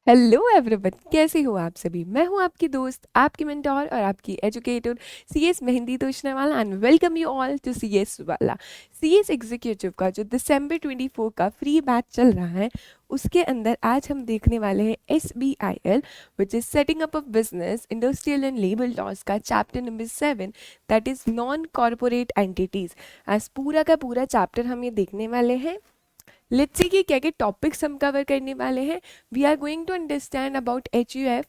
Hello everyone, कैसे हो आप सभी। मैं हूं आपकी दोस्त, आपकी मेंटोर और आपकी educator CS Mehndi Toshniwala and welcome you all to CS Wala. CS executive का जो दिसंबर 24 का फ्री बैच चल रहा है, उसके अंदर आज हम देखने वाले हैं SBIL which is setting up a business industrial and labour laws का chapter number 7, that is non corporate entities. आज पूरा का पूरा चैप्टर हम ये देखने वाले हैं। लेट्स सी कि क्या क्या टॉपिक्स हम कवर करने वाले हैं। We are going to understand about HUF,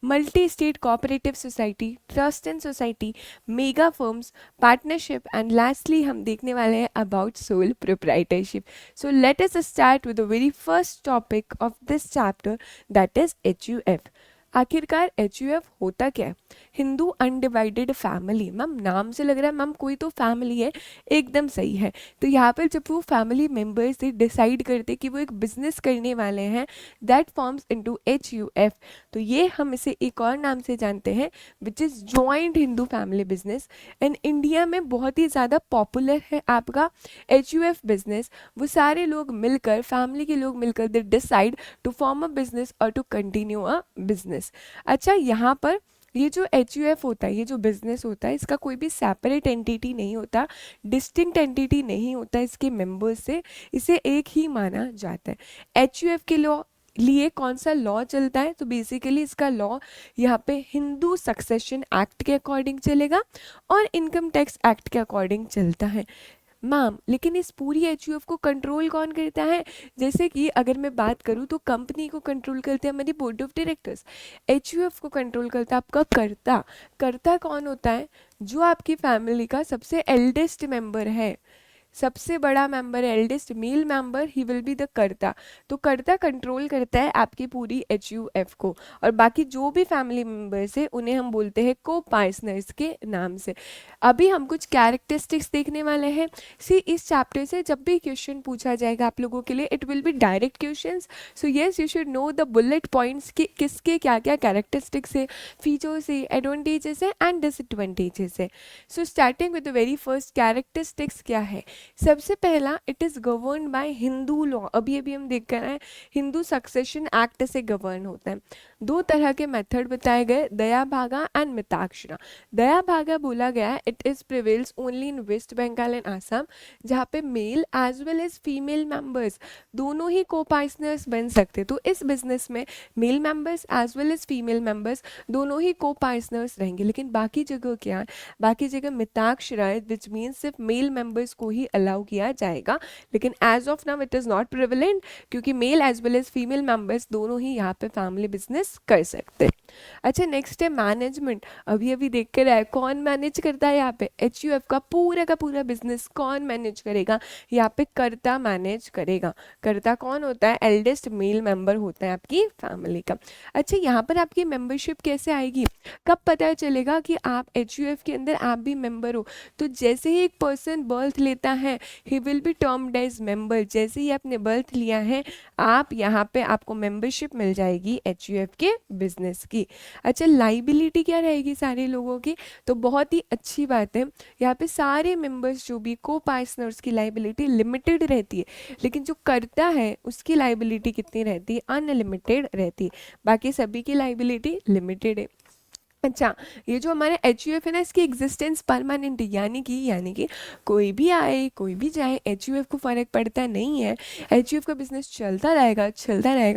multi state cooperative society, trust and society, mega firms, partnership and lastly हम देखने वाले हैं about sole proprietorship. So let us start with the very first topic of this chapter, that is HUF। आखिरकार HUF होता क्या है? Hindu undivided family. Ma'am नाम से लग रहा है मैम कोई तो फैमिली है, एकदम सही है। तो यहाँ पर जब वो फैमिली मेंबर्स से डिसाइड करते कि वो एक बिजनेस करने वाले हैं, दैट फॉर्म्स इनटू HUF। तो ये हम इसे एक और नाम से जानते हैं which is joint Hindu family business. And India में बहुत ही ज़्यादा पॉपुलर है आपका HUF बिजनेस। वो सारे लोग मिलकर, फैमिली के लोग मिलकर they decide to form a business और टू कंटिन्यू अ बिजनेस। अच्छा, यहाँ पर ये जो HUF होता है, ये जो बिजनेस होता है, इसका कोई भी सेपरेट एंटिटी नहीं होता, डिस्टिंक्ट एंटिटी नहीं होता इसके मेंबर्स से, इसे एक ही माना जाता है। HUF के लॉ लिए कौन सा लॉ चलता है? तो बेसिकली इसका लॉ यहाँ पे हिंदू सक्सेशन एक्ट के अकॉर्डिंग चलेगा और इनकम टैक्स एक्ट के अकॉर्डिंग चलता है। मैम लेकिन इस पूरी HUF को कंट्रोल कौन करता है? जैसे कि अगर मैं बात करूँ तो कंपनी को कंट्रोल करते हैं हमारी बोर्ड ऑफ डायरेक्टर्स। HUF को कंट्रोल करता है आपका कर्ता। कर्ता कौन होता है? जो आपकी फैमिली का सबसे एल्डेस्ट मेंबर है, सबसे बड़ा मेंबर है, eldest male member, he will be the कर्ता। तो कर्ता कंट्रोल करता है आपकी पूरी HUF को, और बाकी जो भी फैमिली मेंबर्स है उन्हें हम बोलते हैं को पार्टनर्स के नाम से। अभी हम कुछ कैरेक्टरिस्टिक्स देखने वाले हैं। सी इस चैप्टर से जब भी क्वेश्चन पूछा जाएगा आप लोगों के लिए, it will B direct questions. So yes, you should know the bullet points कि किसके क्या क्या कैरेक्टरिस्टिक्स है, फीचर्स है, एडवांटेजेस है एंड डिसएडवांटेजेस है। So starting with the very first characteristics क्या है? सबसे पहला, it is govern by Hindu law. अभी अभी हम देख कर आए, हिंदू सक्सेशन एक्ट से गवर्न होता है। दो तरह के मेथड बताए गए, दया भागा एंड मिताक्षरा। दया भागा बोला गया it is prevails only in West Bengal and Assam, जहाँ पे male as well as female members दोनों ही को पार्टनर्स बन सकते। तो इस बिजनेस में male members as well as female members दोनों ही को पार्टनर्स रहेंगे। लेकिन बाकी जगह क्या है? बाकी जगह मिताक्षरा विच मीन्स सिर्फ मेल मेंबर्स को ही अलाउ किया जाएगा। लेकिन as of now it is not prevalent, क्योंकि male as well as female members दोनों ही यहाँ पे फैमिली बिजनेस कर सकते हैं। अच्छा, नेक्स्ट है मैनेजमेंट। अभी अभी देख कर आए, कौन मैनेज करता है यहाँ पे? HUF का पूरा बिजनेस कौन मैनेज करेगा? यहाँ पे कर्ता मैनेज करेगा। कर्ता कौन होता है? एल्डेस्ट मेल मेंबर होता है आपकी फैमिली का। अच्छा, यहाँ पर आपकी मेंबरशिप कैसे आएगी? कब पता चलेगा कि आप HUF के अंदर आप भी मेंबर हो? तो जैसे ही एक पर्सन बर्थ लेता है, he will be termed as member. जैसे ही आपने बर्थ लिया है, आप यहाँ पे आपको मेंबरशिप मिल जाएगी HUF के बिजनेस की। अच्छा, लाइबिलिटी क्या रहेगी सारे लोगों की? तो बहुत ही अच्छी बात है, यहाँ पे सारे मेंबर्स जो भी को पार्टनर्स की लाइबिलिटी लिमिटेड रहती है, लेकिन जो करता है उसकी लाइबिलिटी कितनी रहती है? अनलिमिटेड रहती है। बाकी सभी की लाइबिलिटी लिमिटेड है। अच्छा, ये जो हमारे HUF है ना, इसकी एग्जिस्टेंस परमानेंट है, यानी कि कोई भी आए कोई भी जाए, HUF को फ़र्क पड़ता नहीं है। HUF का बिजनेस चलता रहेगा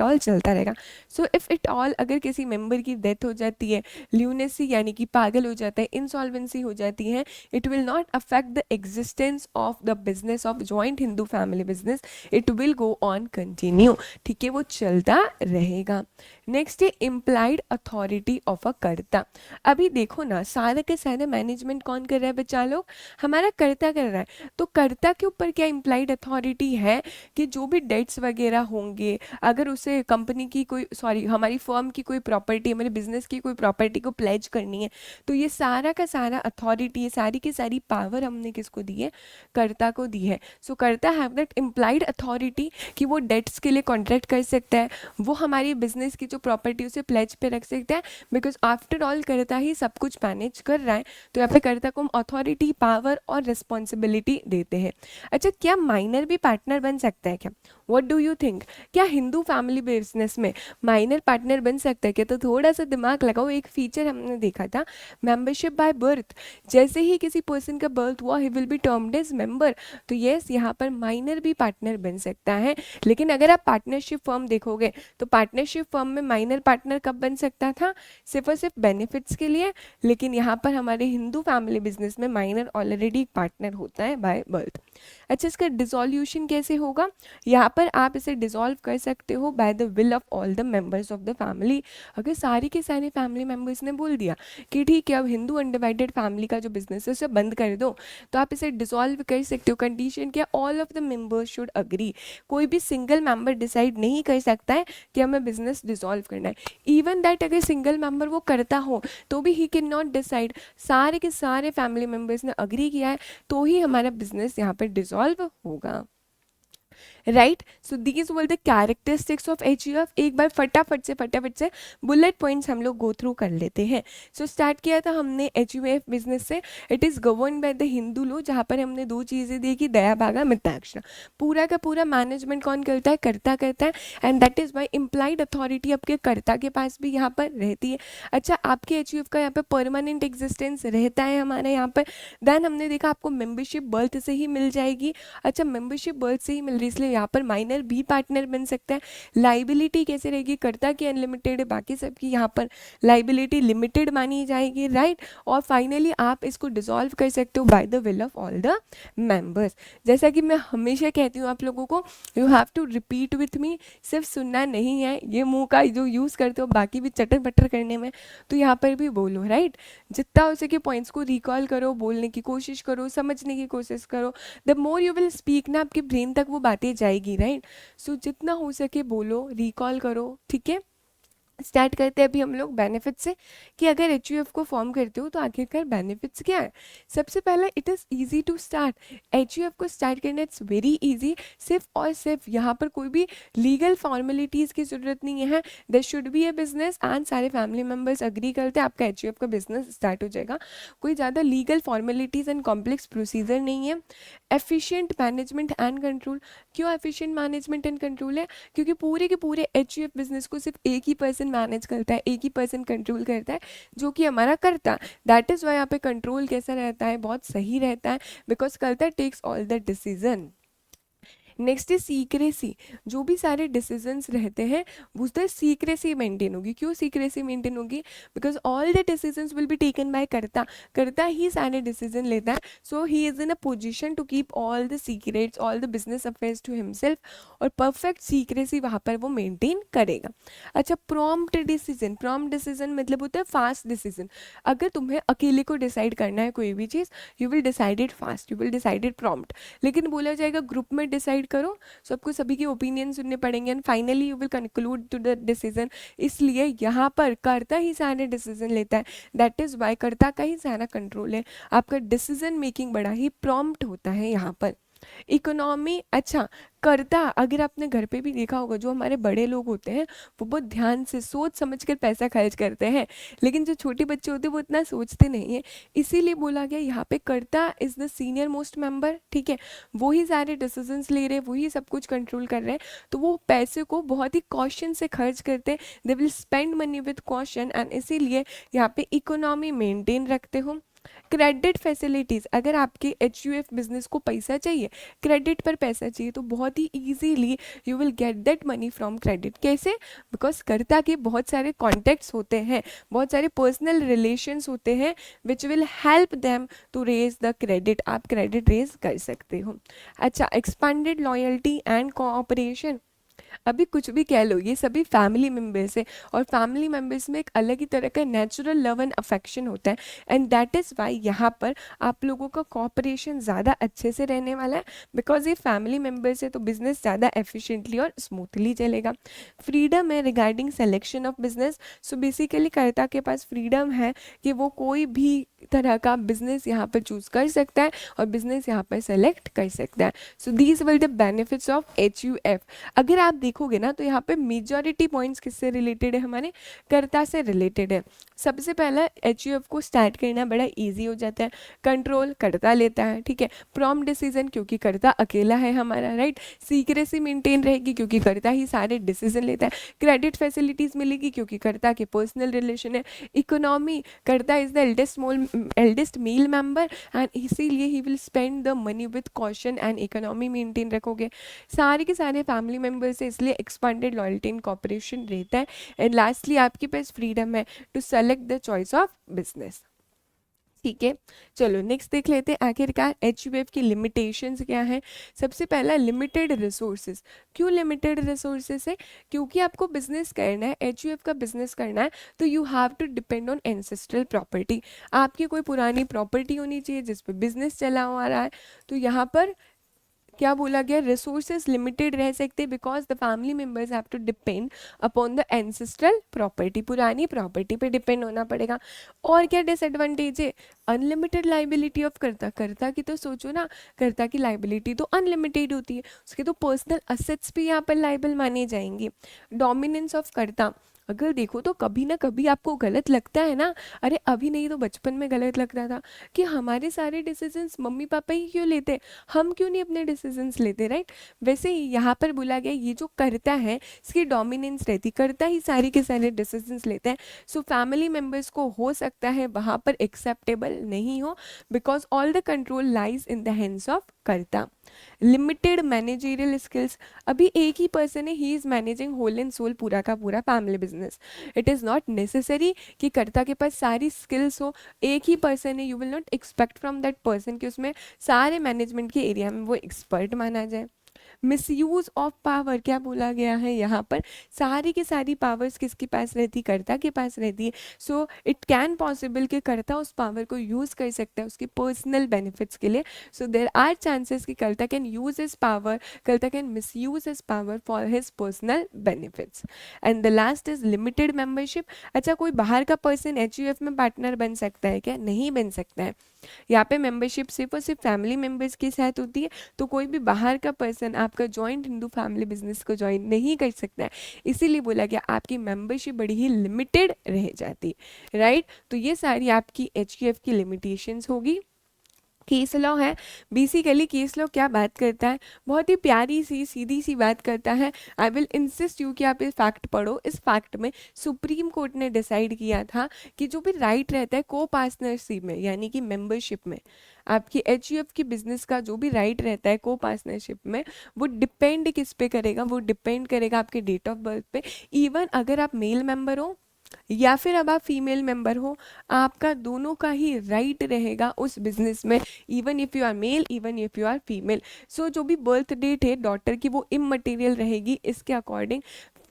और चलता रहेगा। सो इफ़ इट ऑल, अगर किसी मेंबर की डेथ हो जाती है, ल्यूनेसी यानी कि पागल हो जाता है, इंसॉल्वेंसी हो जाती है, it will not affect the existence of the business of joint Hindu family business, it will go on continue. ठीक है, वो चलता रहेगा। नेक्स्ट है इम्प्लाइड अथॉरिटी ऑफ अ कर्ता। अभी देखो ना, सारे के सारे मैनेजमेंट कौन कर रहा है बच्चा लोग? हमारा कर्ता कर रहा है। तो कर्ता के ऊपर क्या इम्प्लाइड अथॉरिटी है कि जो भी डेट्स वगैरह होंगे, अगर उसे कंपनी की कोई, सॉरी हमारी फर्म की कोई प्रॉपर्टी, हमारे बिजनेस की कोई प्रॉपर्टी को प्लेज करनी है, तो ये सारा का सारा अथॉरिटी, ये सारी की सारी पावर हमने किसको दी है? कर्ता को दी है। सो कर्ता हैव दैट इम्प्लाइड अथॉरिटी कि वो डेट्स के लिए कॉन्ट्रैक्ट कर सकता है, वो हमारी बिजनेस की जो प्रॉपर्टी उसे प्लेज पे रख सकता है, बिकॉज आफ्टर ऑल कर्ता ही सब कुछ मैनेज कर रहा है, तो यहाँ पे कर्ता को हम अथॉरिटी, पावर और रिस्पॉन्सिबिलिटी देते हैं। अच्छा, क्या माइनर भी पार्टनर बन सकता है क्या? What do you think? क्या हिंदू फैमिली बिजनेस में माइनर पार्टनर बन सकता है क्या? तो थोड़ा सा दिमाग लगाओ, एक फीचर हमने देखा था मेंबरशिप बाय बर्थ। जैसे ही किसी पर्सन का बर्थ हुआ he will be termed as member. तो यस, यहाँ पर माइनर भी पार्टनर बन सकता है। लेकिन अगर आप पार्टनरशिप फर्म देखोगे तो पार्टनरशिप फर्म में माइनर पार्टनर कब बन सकता था? सिर्फ और सिर्फ बेनिफिट्स के लिए। लेकिन यहाँ पर हमारे हिंदू फैमिली बिजनेस में माइनर ऑलरेडी पार्टनर होता है बाय बर्थ। अच्छा, इसका डिसोल्यूशन कैसे होगा? यहाँ पर आप इसे डिसॉल्व कर सकते हो by the will of all the members of the family. अगर सारे के सारे फैमिली मेंबर्स ने बोल दिया कि ठीक है अब हिंदू अनडिवाइडेड फैमिली का जो बिजनेस है उसे बंद कर दो, तो आप इसे डिसॉल्व कर सकते हो। कंडीशन क्या? All of the members should agree. कोई भी सिंगल मेंबर डिसाइड नहीं कर सकता है कि हमें बिजनेस डिसॉल्व करना है। इवन दैट अगर सिंगल मेंबर वो करता हो तो भी ही कैन नॉट डिसाइड। सारे के सारे फैमिली मेंबर्स ने अग्री किया है तो ही हमारा बिजनेस यहाँ पर डिसॉल्व होगा। Right, so these were the characteristics of HUF. एक बार फटाफट से बुलेट पॉइंट्स हम लोग गो थ्रू कर लेते हैं। सो स्टार्ट किया था हमने एचयूएफ बिजनेस से। It is govern by the Hindu law, जहाँ पर हमने दो चीज़ें देखी, दया भागा मिताक्षरा। पूरा का पूरा मैनेजमेंट कौन करता है? कर्ता करता है। And that is by implied authority आपके कर्ता के पास भी यहाँ पर रहती है। अच्छा, आपके एचयूएफ का यहाँ पे परमानेंट एग्जिस्टेंस रहता है हमारे यहाँ पर। देन हमने देखा आपको मेंबरशिप बर्थ से ही मिल जाएगी। अच्छा, मेंबरशिप बर्थ से ही मिल रही, इसलिए यहाँ पर माइनर भी पार्टनर बन सकता है। लाइबिलिटी कैसे रहेगी? कर्ता की अनलिमिटेड है, बाकी सबकी यहाँ पर लाइबिलिटी लिमिटेड मानी जाएगी। राइट, और फाइनली आप इसको डिसॉल्व कर सकते हो by the will of all the members. जैसा कि मैं हमेशा कहती हूँ आप लोगों को, you have to repeat with me. सिर्फ सुनना नहीं है, ये मुंह का जो यूज़ करते हो बाकी भी चटर पटर करने में, तो यहाँ पर भी बोलो। राइट, जितना हो सके पॉइंट्स को रिकॉल करो, बोलने की कोशिश करो, समझने की कोशिश करो। The more you will speak ना, आपके ब्रेन तक वो बातें जाएगी। राइट, सो जितना हो सके बोलो, रिकॉल करो। ठीक है, स्टार्ट करते हैं अभी हम लोग बेनिफिट से, कि अगर एचयूएफ को फॉर्म करते हो तो आखिरकार बेनिफिट्स क्या है। सबसे पहला, it is easy to start. HUF को स्टार्ट करना इट्स वेरी इजी। सिर्फ और सिर्फ यहाँ पर कोई भी लीगल फॉर्मेलिटीज़ की ज़रूरत नहीं है। There should be a business and सारे फैमिली मेम्बर्स अग्री करते हैं, आपका एचयूएफ का बिजनेस स्टार्ट हो जाएगा। कोई ज़्यादा legal formalities and complex procedure नहीं है। Efficient management and control. क्यों एफिशिएंट मैनेजमेंट एंड कंट्रोल है? क्योंकि पूरे के पूरे एचयूएफ बिजनेस को सिर्फ एक ही पर्सन मैनेज करता है, एक ही पर्सन कंट्रोल करता है, जो कि हमारा कर्ता। दैट इज वाई यहाँ पे कंट्रोल कैसा रहता है? बहुत सही रहता है, because karta takes all the decision. Next है सीक्रेसी। जो भी सारे डिसीजंस रहते हैं उधर सीक्रेसी मेंटेन होगी। क्यों सीक्रेसी मेंटेन होगी? Because all the decisions will be taken by karta. Karta ही सारे डिसीजन लेता है, so he is in a position to keep all the secrets, all the business affairs to himself, और परफेक्ट सीक्रेसी वहाँ पर वो मेंटेन करेगा। अच्छा, प्रॉम्प्ट डिसीजन। प्रॉम्प्ट डिसीजन मतलब होता है फास्ट डिसीजन। अगर तुम्हें अकेले को डिसाइड करना है कोई भी चीज़, you will decide it fast, you will decide it prompt. लेकिन बोला जाएगा ग्रुप में डिसाइड करो, सबको सभी के ओपिनियन सुनने पड़ेंगे and finally you will conclude to the decision. इसलिए यहाँ पर कर्ता ही सारे डिसीजन लेता है। दैट इज वाई कर्ता का ही सारा कंट्रोल है। आपका डिसीजन मेकिंग बड़ा ही प्रॉम्प्ट होता है यहाँ पर। इकोनॉमी। अच्छा, कर्ता, अगर आपने घर पे भी देखा होगा, जो हमारे बड़े लोग होते हैं वो बहुत ध्यान से सोच समझ कर पैसा खर्च करते हैं, लेकिन जो छोटे बच्चे होते हैं वो इतना सोचते नहीं है। इसीलिए बोला गया यहाँ पे कर्ता is the senior most member. ठीक है, वो ही सारे डिसीजंस ले रहे हैं, वही सब कुछ कंट्रोल कर रहे हैं, तो वो पैसे को बहुत ही कॉशन से खर्च करते हैं। They will spend money with caution, and इसीलिए यहाँ पे इकोनॉमी मेंटेन रखते हो। Credit facilities. अगर आपके एचयूएफ बिजनेस को पैसा चाहिए, क्रेडिट पर पैसा चाहिए, तो बहुत ही easily you will get that money from credit. कैसे? बिकॉज कर्ता के बहुत सारे कॉन्टेक्ट्स होते हैं, बहुत सारे पर्सनल रिलेशंस होते हैं which will help them to raise the credit. आप क्रेडिट रेज कर सकते हो। अच्छा, एक्सपांडेड लॉयल्टी एंड कोऑपरेशन। अभी कुछ भी कह लो, ये सभी फैमिली मेम्बर्स है, और फैमिली मेम्बर्स में एक अलग ही तरह का नेचुरल लव एंड अफेक्शन होता है, एंड दैट इज़ वाई यहाँ पर आप लोगों का कॉपरेशन ज़्यादा अच्छे से रहने वाला है। बिकॉज ये फैमिली मेम्बर्स है तो बिजनेस ज़्यादा एफिशिएंटली और स्मूथली चलेगा। फ्रीडम है regarding selection of business. So basically कर्ता के पास फ्रीडम है कि वो कोई भी तरह का बिजनेस यहाँ पर चूज कर सकता है और बिजनेस यहाँ पर सेलेक्ट कर सकता है। So these will the benefits of HUF. अगर आप देखोगे ना तो यहाँ पे मेजॉरिटी पॉइंट्स किससे रिलेटेड है, हमारे कर्ता से रिलेटेड है। सबसे पहला एचयूएफ को स्टार्ट करना बड़ा इजी हो जाता है, कंट्रोल कर्ता लेता है, ठीक है। प्रॉम्प्ट डिसीजन क्योंकि कर्ता अकेला है हमारा, राइट। सीक्रेसी मेंटेन रहेगी क्योंकि कर्ता ही सारे डिसीजन लेता है। क्रेडिट फैसिलिटीज मिलेगी क्योंकि कर्ता के पर्सनल रिलेशन है। Economy, karta is the eldest male member and इसीलिए he will spend the money with caution and economy maintain रखोगे। सारे के सारे फैमिली मेंबर्स है इसलिए एक्सपांडेड लॉयल्टी एंड कॉपरेशन रहता है। एंड लास्टली आपके पास फ्रीडम है to select the choice of business, ठीक है। चलो नेक्स्ट देख लेते हैं आखिरकार एचयूएफ की लिमिटेशंस क्या है। सबसे पहला लिमिटेड रिसोर्सेज। क्यों लिमिटेड रिसोर्सेज है, क्योंकि आपको बिजनेस करना है, एचयूएफ का बिजनेस करना है तो you have to depend on ancestral property. आपकी कोई पुरानी प्रॉपर्टी होनी चाहिए जिस पे बिजनेस चला आ रहा है। तो यहाँ पर क्या बोला गया, रिसोर्सेज लिमिटेड रह सकते because the family members have to depend upon the ancestral property, पुरानी प्रॉपर्टी पे डिपेंड होना पड़ेगा। और क्या डिसएडवांटेज है, अनलिमिटेड लाइबिलिटी ऑफ कर्ता। कर्ता की तो सोचो ना, कर्ता की लाइबिलिटी तो अनलिमिटेड होती है, उसके तो पर्सनल असेट्स भी यहाँ पर लाइबल माने जाएंगे। डोमिनेंस ऑफ कर्ता, अगर देखो तो कभी ना कभी आपको गलत लगता है ना, अरे अभी नहीं तो बचपन में गलत लगता था कि हमारे सारे डिसीजंस मम्मी पापा ही क्यों लेते, हम क्यों नहीं अपने डिसीजंस लेते, राइट। वैसे ही यहाँ पर बोला गया ये जो करता है इसकी डोमिनेंस रहती, करता ही सारे के सारे डिसीजंस लेते हैं। सो फैमिली मेम्बर्स को हो सकता है वहाँ पर एक्सेप्टेबल नहीं हो because all the control lies in the hands of karta. Limited managerial skills, अभी एक ही पर्सन है, he is managing whole and sole पूरा का पूरा family business. It is not necessary कि कर्ता के पास सारी स्किल्स हो, एक ही पर्सन है, you will not expect from that person कि उसमें सारे मैनेजमेंट के एरिया में वो एक्सपर्ट माना जाए। मिसयूज ऑफ पावर, क्या बोला गया है यहाँ पर, सारी की सारी पावर्स किसके पास रहती, कर्ता के पास रहती है। सो इट कैन पॉसिबल कि कर्ता उस पावर को यूज कर सकता है उसके पर्सनल बेनिफिट्स के लिए। सो देर आर चांसेस कि कर्ता कैन यूज हिज पावर, कर्ता can miss use his power for his personal benefits. And the last is limited membership. अच्छा, कोई बाहर का पर्सन एचयूएफ में पार्टनर बन सकता है क्या, नहीं बन सकता है। यहाँ पे मेंबरशिप सिर्फ और सिर्फ फैमिली मेंबर्स के साथ होती है, तो कोई भी बाहर का पर्सन आपका जॉइंट हिंदू फैमिली बिजनेस को ज्वाइन नहीं कर सकता है। इसीलिए बोला गया आपकी मेंबरशिप बड़ी ही लिमिटेड रह जाती, राइट। तो ये सारी आपकी एचयूएफ की लिमिटेशंस होगी। केस लॉ है, बेसिकली केस लॉ क्या बात करता है, बहुत ही प्यारी सी सीधी सी बात करता है। आई विल इंसिस्ट यू कि आप इस फैक्ट पढ़ो। इस फैक्ट में सुप्रीम कोर्ट ने डिसाइड किया था कि जो भी राइट रहता है को पार्टनरशिप में यानी कि मेंबरशिप में, आपकी एचयूएफ की बिजनेस का जो भी राइट रहता है को पार्टनरशिप में, वो डिपेंड किस पे करेगा, वो डिपेंड करेगा आपके डेट ऑफ बर्थ पे। इवन अगर आप मेल मेंबर हो या फिर अब आप फीमेल मेंबर हो, आपका दोनों का ही राइट रहेगा उस बिजनेस में, even if you are male even if you are female. So जो भी बर्थ डेट है डॉटर की वो इममटेरियल रहेगी। इसके अकॉर्डिंग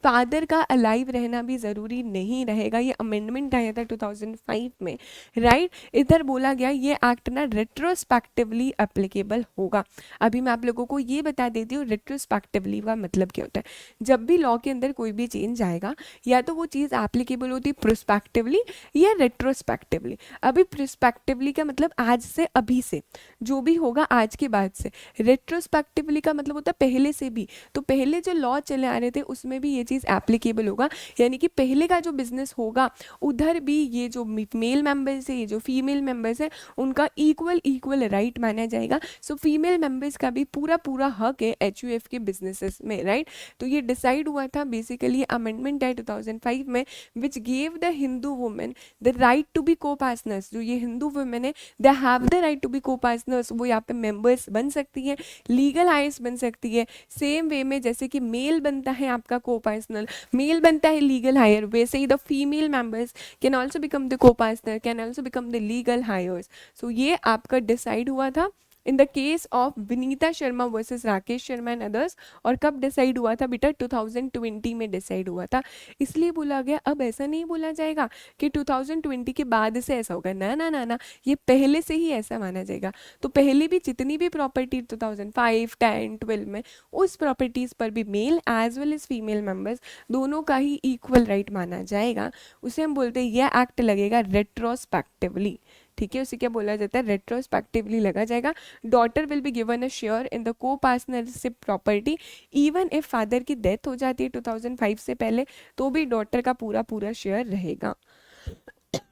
फादर का अलाइव रहना भी ज़रूरी नहीं रहेगा। ये अमेंडमेंट आया था 2005 में, राइट। इधर बोला गया ये एक्ट ना रेट्रोस्पेक्टिवली एप्लीकेबल होगा। अभी मैं आप लोगों को ये बता देती हूँ रेट्रोस्पेक्टिवली का मतलब क्या होता है। जब भी लॉ के अंदर कोई भी चेंज आएगा या तो वो चीज़ एप्लीकेबल होती है प्रोस्पेक्टिवली या रेट्रोस्पेक्टिवली। अभी प्रोस्पेक्टिवली का मतलब आज से, अभी से, जो भी होगा आज के बाद से। रेट्रोस्पेक्टिवली का मतलब होता है पहले से भी, तो पहले जो लॉ चले आ रहे थे उसमें भी ये चीज़ एप्लीकेबल होगा, यानी कि पहले का जो बिजनेस होगा उधर भी ये जो मेल मेंबर्स है, ये जो फीमेल मेंबर्स है, उनका इक्वल राइट माना जाएगा। सो फीमेल मेंबर्स का भी पूरा पूरा हक है एचयूएफ के बिजनेसेस में, राइट। तो ये डिसाइड हुआ था बेसिकली, अमेंडमेंट है 2005 में which gave the Hindu women the right to be copartners. जो ये हिंदू वुमेन है they have the right to be copartners, वो यहाँ पे मेंबर्स बन सकती है, लीगल हायर्स बन सकती है। सेम वे में जैसे कि मेल बनता है आपका को पार्टनर, मेल बनता है लीगल हायर, वैसे ही the female members can also become the co partner, can also become the legal heirs. So ये आपका डिसाइड हुआ था in the case of Vinita Sharma versus Rakesh Sharma and others. और कब डिसाइड हुआ था बेटा, 2020 में डिसाइड हुआ था। इसलिए बोला गया अब ऐसा नहीं बोला जाएगा कि 2020 के बाद से ऐसा होगा, ना ना ना ना, ये पहले से ही ऐसा माना जाएगा। तो पहले भी जितनी भी प्रॉपर्टी 2005, 10, 12 में, उस प्रॉपर्टीज पर भी male as well as female members दोनों का ही इक्वल राइट माना जाएगा। उसे हम बोलते हैं यह एक्ट लगेगा रेट्रोस्पेक्टिवली, ठीक है, उसे क्या बोला जाता है, रेट्रोस्पेक्टिवली लगा जाएगा। Daughter will be given a share in the co partnership property, even if father की डेथ हो जाती है 2005 से पहले, तो भी डॉटर का पूरा पूरा शेयर रहेगा।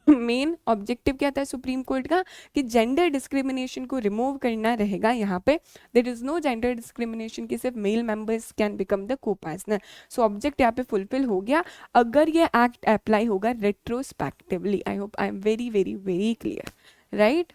मेन ऑब्जेक्टिव क्या था सुप्रीम कोर्ट का, कि जेंडर डिस्क्रिमिनेशन को रिमूव करना रहेगा यहाँ पे। There is no gender discrimination कि सिर्फ male members can become the co partner. So object यहाँ पे फुलफिल हो गया अगर ये एक्ट अप्लाई होगा retrospectively. I hope I am very very very clear, right.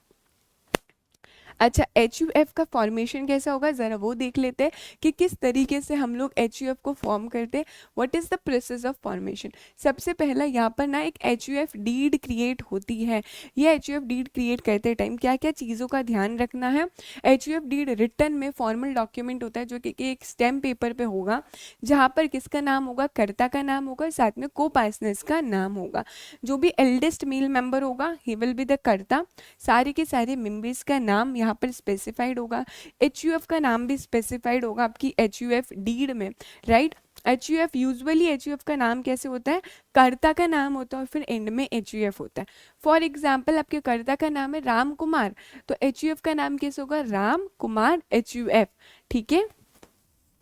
अच्छा, एच का फॉर्मेशन कैसा होगा, ज़रा वो देख लेते हैं कि किस तरीके से हम लोग एच को फॉर्म करते हैं। What is the process of formation. सबसे पहला यहाँ पर ना एक एच डीड क्रिएट होती है। ये एच डीड क्रिएट करते टाइम क्या क्या चीज़ों का ध्यान रखना है। एच डीड रिटर्न में फॉर्मल डॉक्यूमेंट होता है जो कि एक स्टैम्प पेपर पे होगा, जहाँ पर किसका नाम होगा, कर्ता का नाम होगा, साथ में को पार्टनर्स का नाम होगा। जो भी एल्डेस्ट मेल मेंबर होगा ही विल बी द कर्ता। सारे के सारे मेंबर्स का नाम यहाँ पर स्पेसिफाइड होगा। एच का नाम भी स्पेसिफाइड होगा आपकी एच डीड में, राइट। यूजुअली एच का नाम कैसे होता है, कर्ता का नाम होता है और फिर एंड में एच होता है। फॉर एग्जाम्पल आपके कर्ता का नाम है राम कुमार, तो एच का नाम कैसे होगा, राम कुमार एच। ठीक है,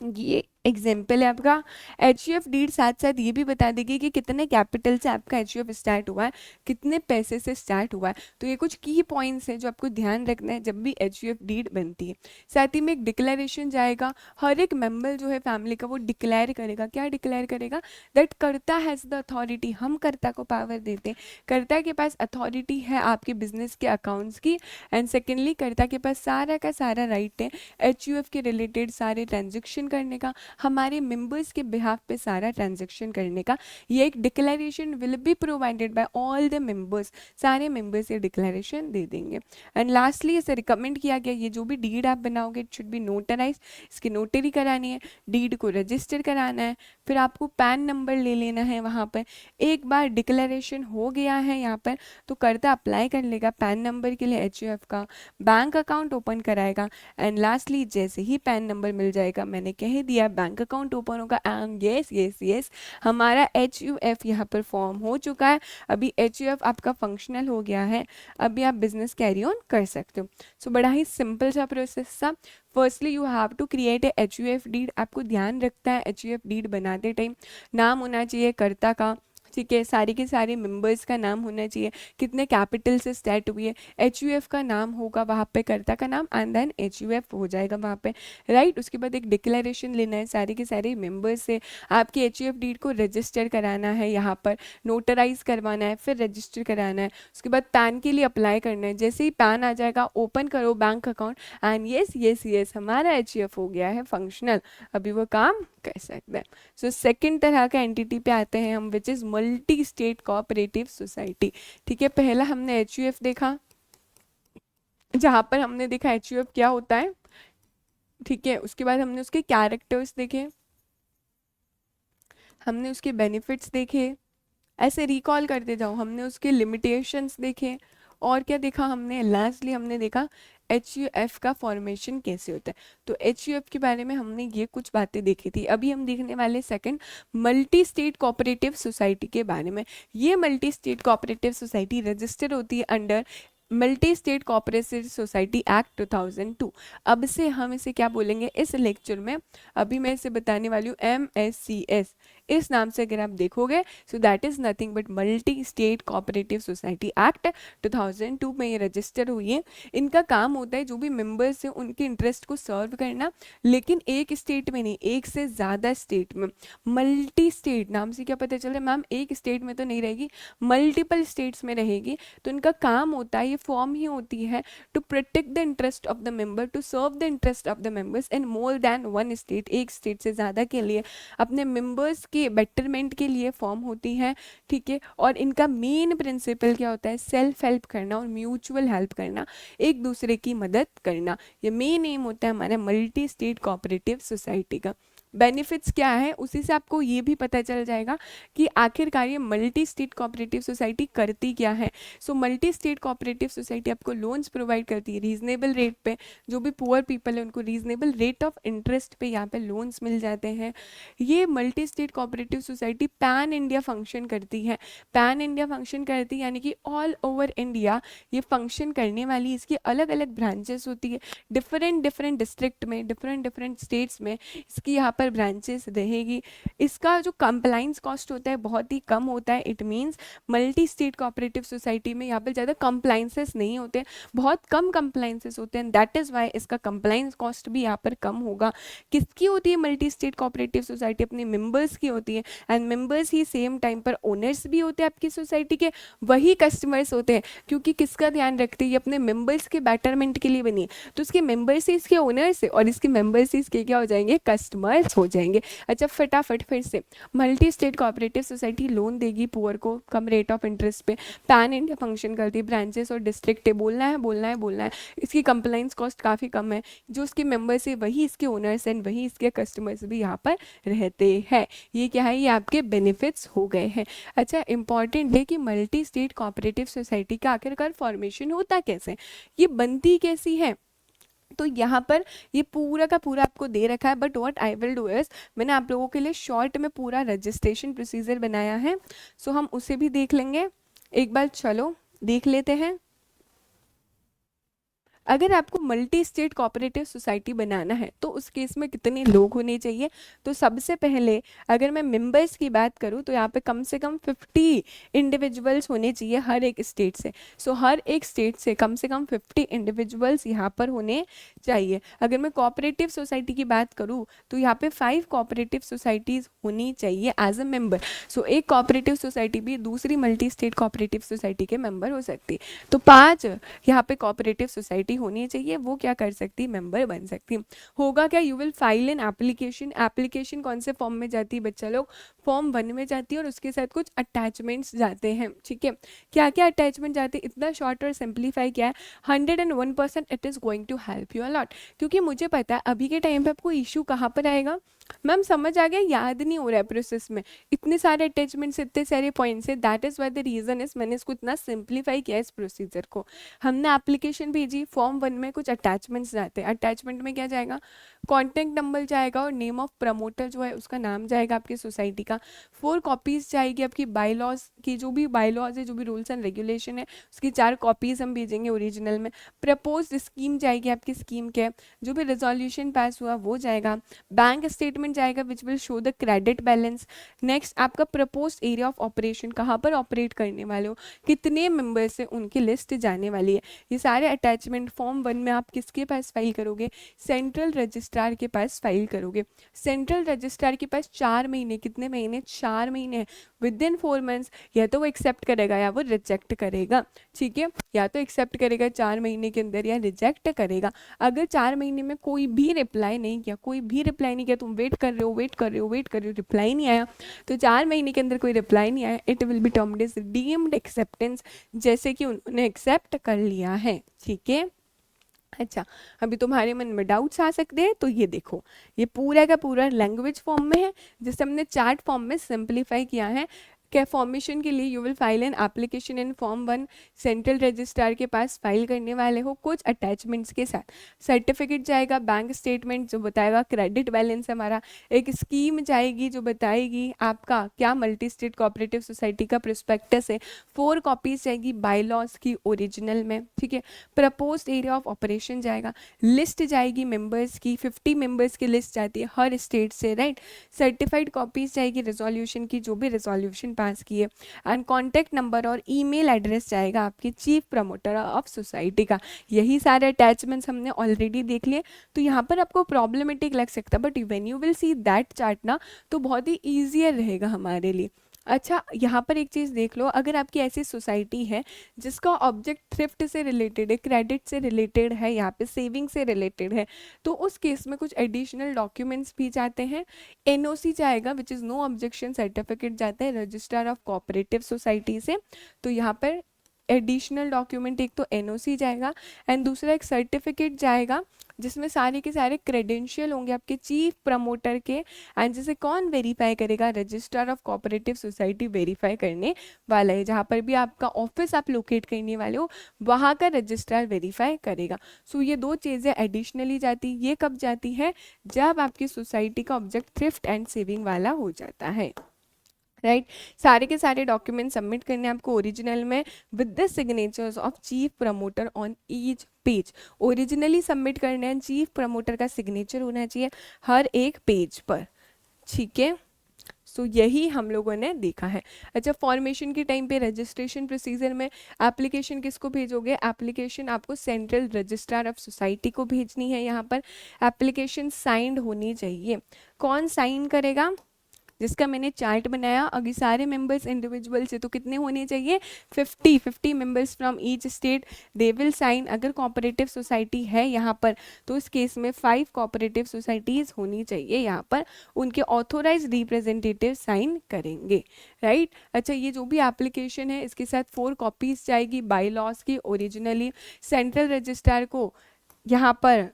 ये एग्जाम्पल है आपका। एच डीड साथ साथ ये भी बता देगी कि कितने कैपिटल से आपका एच स्टार्ट हुआ है, कितने पैसे से स्टार्ट हुआ है। तो ये कुछ की पॉइंट्स हैं जो आपको ध्यान रखना है जब भी एच डीड बनती है। साथ ही में एक डिक्लेरेशन जाएगा, हर एक मेंबर जो है फैमिली का वो डिक्लेयर करेगा। क्या डिक्लेयर करेगा, दैट कर्ता हैज़ द अथॉरिटी। हम कर्ता को पावर देते हैं, कर्ता के पास अथॉरिटी है आपके बिजनेस के अकाउंट्स की। एंड सेकेंडली कर्ता के पास सारा का सारा राइट है एच के रिलेटेड सारे ट्रांजेक्शन करने का, हमारे मेंबर्स के बिहाफ पे सारा ट्रांजैक्शन करने का। ये एक declaration will be provided by all the members, सारे मेंबर्स ये डिक्लेरेशन दे देंगे। एंड लास्टली इसे रिकमेंड किया गया, ये जो भी डीड आप बनाओगे इट शुड बी नोटराइज, इसकी नोटरी करानी है, डीड को रजिस्टर कराना है, फिर आपको पैन नंबर ले लेना है वहाँ पर। एक बार डिक्लेरेशन हो गया है यहाँ पर तो कर्ता अप्लाई कर लेगा पैन नंबर के लिए एच का, बैंक अकाउंट ओपन कराएगा। एंड लास्टली जैसे ही पैन नंबर मिल जाएगा, मैंने कह दिया बैंक अकाउंट ओपन होगा। एंड यस यस यस हमारा एच यहाँ पर फॉर्म हो चुका है। अभी एच आपका फंक्शनल हो गया है, अभी आप बिजनेस कैरी ऑन कर सकते हो। सो बड़ा ही सिंपल सा प्रोसेस था। Firstly you have to create a H deed. आपको ध्यान रखता है एच डीड बनाते टाइम नाम होना चाहिए कर्ता का, ठीक है, सारे के सारे मेंबर्स का नाम होना चाहिए, कितने कैपिटल से स्टार्ट हुई है, एच का नाम होगा वहाँ पे, कर्ता का नाम, एंड देन एच हो जाएगा वहाँ पे, राइट। उसके बाद एक डिक्लेरेशन लेना है सारे के सारे मेंबर्स से, आपके एच डीड को रजिस्टर कराना है, यहाँ पर नोटराइज करवाना है, फिर रजिस्टर कराना है। उसके बाद पैन के लिए अप्लाई करना है। जैसे ही पैन आ जाएगा ओपन करो bank account, and yes yes yes हमारा एच हो गया है फंक्शनल, अभी वो काम कर सकते हैं। सो सेकंड तरह का एंटिटी पे आते हैं हम, which is multi state cooperative society. ठीक है, पहला हमने एच देखा, जहां पर हमने देखा एच क्या होता है, ठीक है। उसके बाद हमने उसके कैरेक्टर्स देखे, हमने उसके बेनिफिट्स देखे, ऐसे रिकॉल करते जाओ, हमने उसके लिमिटेशंस देखे, और क्या देखा हमने, लास्टली हमने देखा एच का फॉर्मेशन कैसे होता है। तो एच के बारे में हमने ये कुछ बातें देखी थी। अभी हम देखने वाले second multi state cooperative society के बारे में। ये multi state cooperative society register होती है under multi state cooperative society act 2002। अब से हम इसे क्या बोलेंगे इस लेक्चर में, अभी मैं इसे बताने वाली हूँ MSCS इस नाम से अगर आप देखोगे। So that is nothing but multi state cooperative society act 2002 में ये रजिस्टर हुई है। इनका काम होता है जो भी मेंबर्स हैं उनके इंटरेस्ट को सर्व करना, लेकिन एक स्टेट में नहीं, एक से ज़्यादा स्टेट में। मल्टी स्टेट नाम से क्या पता चल रहा है, मैम एक स्टेट में तो नहीं रहेगी, मल्टीपल स्टेट्स में रहेगी। तो इनका काम होता है, ये फॉर्म ही होती है to protect the interest of the member, to serve the interest of the members in more than one state, एक स्टेट से ज़्यादा के लिए, अपने मेंबर्स के बेटरमेंट के लिए फॉर्म होती है। ठीक है, और इनका मेन प्रिंसिपल क्या होता है, सेल्फ हेल्प करना और म्यूचुअल हेल्प करना, एक दूसरे की मदद करना। ये मेन एम होता है हमारा मल्टी स्टेट कोऑपरेटिव सोसाइटी का। बेनिफिट्स क्या है, उसी से आपको ये भी पता चल जाएगा कि आखिरकार ये मल्टी स्टेट कोऑपरेटिव सोसाइटी करती क्या है। So multi state cooperative society आपको लोन्स प्रोवाइड करती है रीजनेबल रेट पे, जो भी पुअर पीपल है उनको रीजनेबल रेट ऑफ इंटरेस्ट पे यहाँ पे लोन्स मिल जाते हैं। ये multi state cooperative society pan India function करती है, पैन इंडिया फंक्शन करती है यानी कि ऑल ओवर इंडिया ये फंक्शन करने वाली, इसकी अलग अलग ब्रांचेस होती है, डिफरेंट डिफरेंट डिस्ट्रिक्ट में, डिफरेंट डिफरेंट स्टेट्स में इसकी यहाँ पर ब्रांचेस रहेगी। इसका जो कंप्लाइंस कॉस्ट होता है बहुत ही कम होता है। It means multi state cooperative society में यहाँ पर ज़्यादा कंप्लाइंसेस नहीं होते, बहुत कम कंप्लाइंसेस होते हैं, दैट इज़ वाई इसका कंप्लाइंस कॉस्ट भी यहाँ पर कम होगा। किसकी होती है मल्टी स्टेट कोऑपरेटिव सोसाइटी? अपने मेंबर्स की होती है, and members he same time पर ओनर्स भी होते हैं आपकी सोसाइटी के, वही कस्टमर्स होते हैं, क्योंकि किसका ध्यान रखते हैं? ये अपने मेंबर्स के बेटरमेंट के लिए बनी है, तो इसके मेंबर्स ही इसके ओनर्स है और इसके मेंबर्स ही इसके क्या हो जाएंगे? कस्टमर्स हो जाएंगे। अच्छा फटाफट फिर से, multi state cooperative society loan देगी पुअर को कम रेट ऑफ इंटरेस्ट पे, पैन इंडिया फंक्शन करती है, ब्रांचेस और डिस्ट्रिक्ट है, बोलना है बोलना है बोलना है, इसकी कंप्लाइंस कॉस्ट काफ़ी कम है, जो इसके मेंबर्स है वही इसके ओनर्स एंड वही इसके कस्टमर्स भी यहाँ पर रहते हैं। ये क्या है? ये आपके बेनिफिट्स हो गए हैं। अच्छा इंपॉर्टेंट है कि मल्टी स्टेट कोऑपरेटिव सोसाइटी का आखिरकार फॉर्मेशन होता कैसे, ये बनती कैसी है? तो यहाँ पर ये पूरा का पूरा आपको दे रखा है, but what I will do is, मैंने आप लोगों के लिए शॉर्ट में पूरा रजिस्ट्रेशन प्रोसीजर बनाया है, सो हम उसे भी देख लेंगे एक बार। चलो देख लेते हैं। अगर आपको मल्टी स्टेट कोऑपरेटिव सोसाइटी बनाना है तो उस केस में कितने लोग होने चाहिए? तो सबसे पहले अगर मैं मेंबर्स की बात करूं तो यहाँ पे कम से कम 50 इंडिविजुअल्स होने चाहिए हर एक स्टेट से। सो हर एक स्टेट से कम 50 इंडिविजुअल्स यहाँ पर होने चाहिए। अगर मैं कोऑपरेटिव सोसाइटी की बात करूँ तो यहाँ पे 5 कोऑपरेटिव सोसाइटीज़ होनी चाहिए एज अ मेंबर। सो एक कोऑपरेटिव सोसाइटी भी दूसरी मल्टी स्टेट कोऑपरेटिव सोसाइटी के मेंबर हो सकती है, तो 5 यहाँ पे कोऑपरेटिव सोसाइटी होनी चाहिए, वो क्या कर सकती है? मेंबर बन सकती है। होगा क्या? You will file an application. Application कौन से फॉर्म में जाती है बच्चा लोग? फॉर्म 1 में जाती है और उसके साथ कुछ अटैचमेंट्स जाते हैं। ठीक है, क्या क्या अटैचमेंट जाते हैं? इतना शॉर्ट और सिंप्लीफाई किया है, 101% it is going to help you a lot, क्योंकि मुझे पता है अभी के टाइम पे आपको इशू कहाँ पर आएगा। मैम समझ आ गया, याद नहीं हो रहा है प्रोसेस में, इतने सारे अटैचमेंट्स, इतने सारे पॉइंट्स है, that is why the reason is मैंने इसको इतना सिंप्लीफाई किया इस प्रोसीजर को। हमने एप्लीकेशन भेजी, फॉर्म 1 में कुछ अटैचमेंट्स जाते हैं, अटैचमेंट में क्या जाएगा? कॉन्टैक्ट नंबर जाएगा और नेम ऑफ प्रमोटर जो है उसका नाम जाएगा आपकी सोसाइटी का। 4 कॉपीज़ जाएगी आपकी बाईलॉज की, जो भी बाईलॉज है, जो भी रूल्स एंड रेगुलेशन है, उसकी 4 कॉपीज़ हम भेजेंगे ओरिजिनल में। प्रपोज स्कीम जाएगी आपकी स्कीम के, जो भी रेजोल्यूशन पास हुआ वो जाएगा। बैंक स्टेटमेंट जाएगा which will show the credit balance. Next आपका प्रपोज एरिया ऑफ ऑपरेशन, कहाँ पर ऑपरेट करने वाले हो, कितने मेंबर्स है, उनकी लिस्ट जाने वाली है। ये सारे अटैचमेंट फॉर्म 1 में आप किसके पास फाइल करोगे? सेंट्रल रजिस्ट्रार के पास फाइल करोगे। सेंट्रल रजिस्ट्रार के पास 4 महीने, कितने महीने? 4 महीने, विद इन 4 मंथ्स या तो वो एक्सेप्ट करेगा या वो रिजेक्ट करेगा। ठीक है, या तो एक्सेप्ट करेगा 4 महीने के अंदर या रिजेक्ट करेगा। अगर 4 महीने में कोई भी रिप्लाई नहीं किया, कोई भी रिप्लाई नहीं किया, तुम वेट कर रहे हो वेट कर रहे हो वेट कर रहे हो, रिप्लाई नहीं आया, तो 4 महीने के अंदर कोई रिप्लाई नहीं आया, it will be termed as deemed acceptance, जैसे कि उन्होंने एक्सेप्ट कर लिया है। ठीक है, अच्छा अभी तुम्हारे मन में डाउट्स आ सकते हैं, तो ये देखो, ये पूरा का पूरा लैंग्वेज फॉर्म में है, जिसे हमने चार्ट फॉर्म में सिंप्लीफाई किया है। क्या फॉर्मेशन के लिए you will file an application in form 1, central registrar के पास फाइल करने वाले हो कुछ अटैचमेंट्स के साथ। सर्टिफिकेट जाएगा, बैंक स्टेटमेंट जो बताएगा क्रेडिट बैलेंस हमारा, एक स्कीम जाएगी जो बताएगी आपका क्या मल्टी स्टेट कोऑपरेटिव सोसाइटी का प्रोस्पेक्टस है, 4 कॉपीज जाएगी बाईलॉज की ओरिजिनल में। ठीक है, प्रपोज्ड एरिया ऑफ ऑपरेशन जाएगा, लिस्ट जाएगी मेंबर्स की, 50 मेंबर्स की लिस्ट जाती है हर स्टेट से, राइट। सर्टिफाइड कॉपीज जाएगी रेजोल्यूशन की, जो भी रेजोल्यूशन पास किए, एंड कॉन्टैक्ट नंबर और ईमेल एड्रेस जाएगा आपकी चीफ प्रमोटर ऑफ सोसाइटी का। यही सारे अटैचमेंट्स हमने ऑलरेडी देख लिए, तो यहाँ पर आपको प्रॉब्लमेटिक लग सकता है, but when you will see that chart ना, तो बहुत ही ईजियर रहेगा हमारे लिए। अच्छा यहाँ पर एक चीज़ देख लो, अगर आपकी ऐसी सोसाइटी है जिसका ऑब्जेक्ट थ्रिफ्ट से रिलेटेड है, क्रेडिट से रिलेटेड है, यहाँ पे सेविंग से रिलेटेड है, तो उस केस में कुछ एडिशनल डॉक्यूमेंट्स भी जाते हैं। एनओसी जाएगा which is no objection certificate जाता है रजिस्ट्रार ऑफ कोऑपरेटिव सोसाइटी से। तो यहाँ पर एडिशनल डॉक्यूमेंट एक तो एनओसी जाएगा, एंड दूसरा एक सर्टिफिकेट जाएगा जिसमें सारे के सारे क्रेडेंशियल होंगे आपके चीफ प्रमोटर के, एंड जिसे कौन वेरीफाई करेगा, registrar of cooperative society verify करने वाला है। जहाँ पर भी आपका ऑफिस आप लोकेट करने वाले हो वहाँ का रजिस्ट्रार वेरीफाई करेगा। सो ये दो चीज़ें एडिशनली जाती, ये कब जाती है, जब आपकी सोसाइटी का ऑब्जेक्ट थ्रिफ्ट एंड सेविंग वाला हो जाता है, राइट। सारे के सारे डॉक्यूमेंट सबमिट करने आपको ओरिजिनल में with the signatures of chief promoter on each page. Originally submit करना है, चीफ प्रमोटर का सिग्नेचर होना चाहिए हर एक पेज पर, ठीक है। सो यही हम लोगों ने देखा है। अच्छा, फॉर्मेशन के टाइम पे रजिस्ट्रेशन प्रोसीजर में एप्लीकेशन किसको भेजोगे, एप्लीकेशन आपको सेंट्रल रजिस्ट्रार ऑफ सोसाइटी को भेजनी है। यहाँ पर एप्लीकेशन साइंड होनी चाहिए। कौन साइन करेगा, जिसका मैंने चार्ट बनाया, अगर सारे मेंबर्स इंडिविजुअल से तो कितने होने चाहिए, 50 members from each state they will sign. अगर कोऑपरेटिव सोसाइटी है यहाँ पर तो इस केस में 5 कोऑपरेटिव सोसाइटीज़ होनी चाहिए यहाँ पर, उनके ऑथोराइज रिप्रेजेंटेटिव साइन करेंगे, राइट। अच्छा, ये जो भी एप्लीकेशन है इसके साथ 4 कॉपीज जाएगी बाई लॉस की ओरिजिनली। सेंट्रल रजिस्ट्रार को यहाँ पर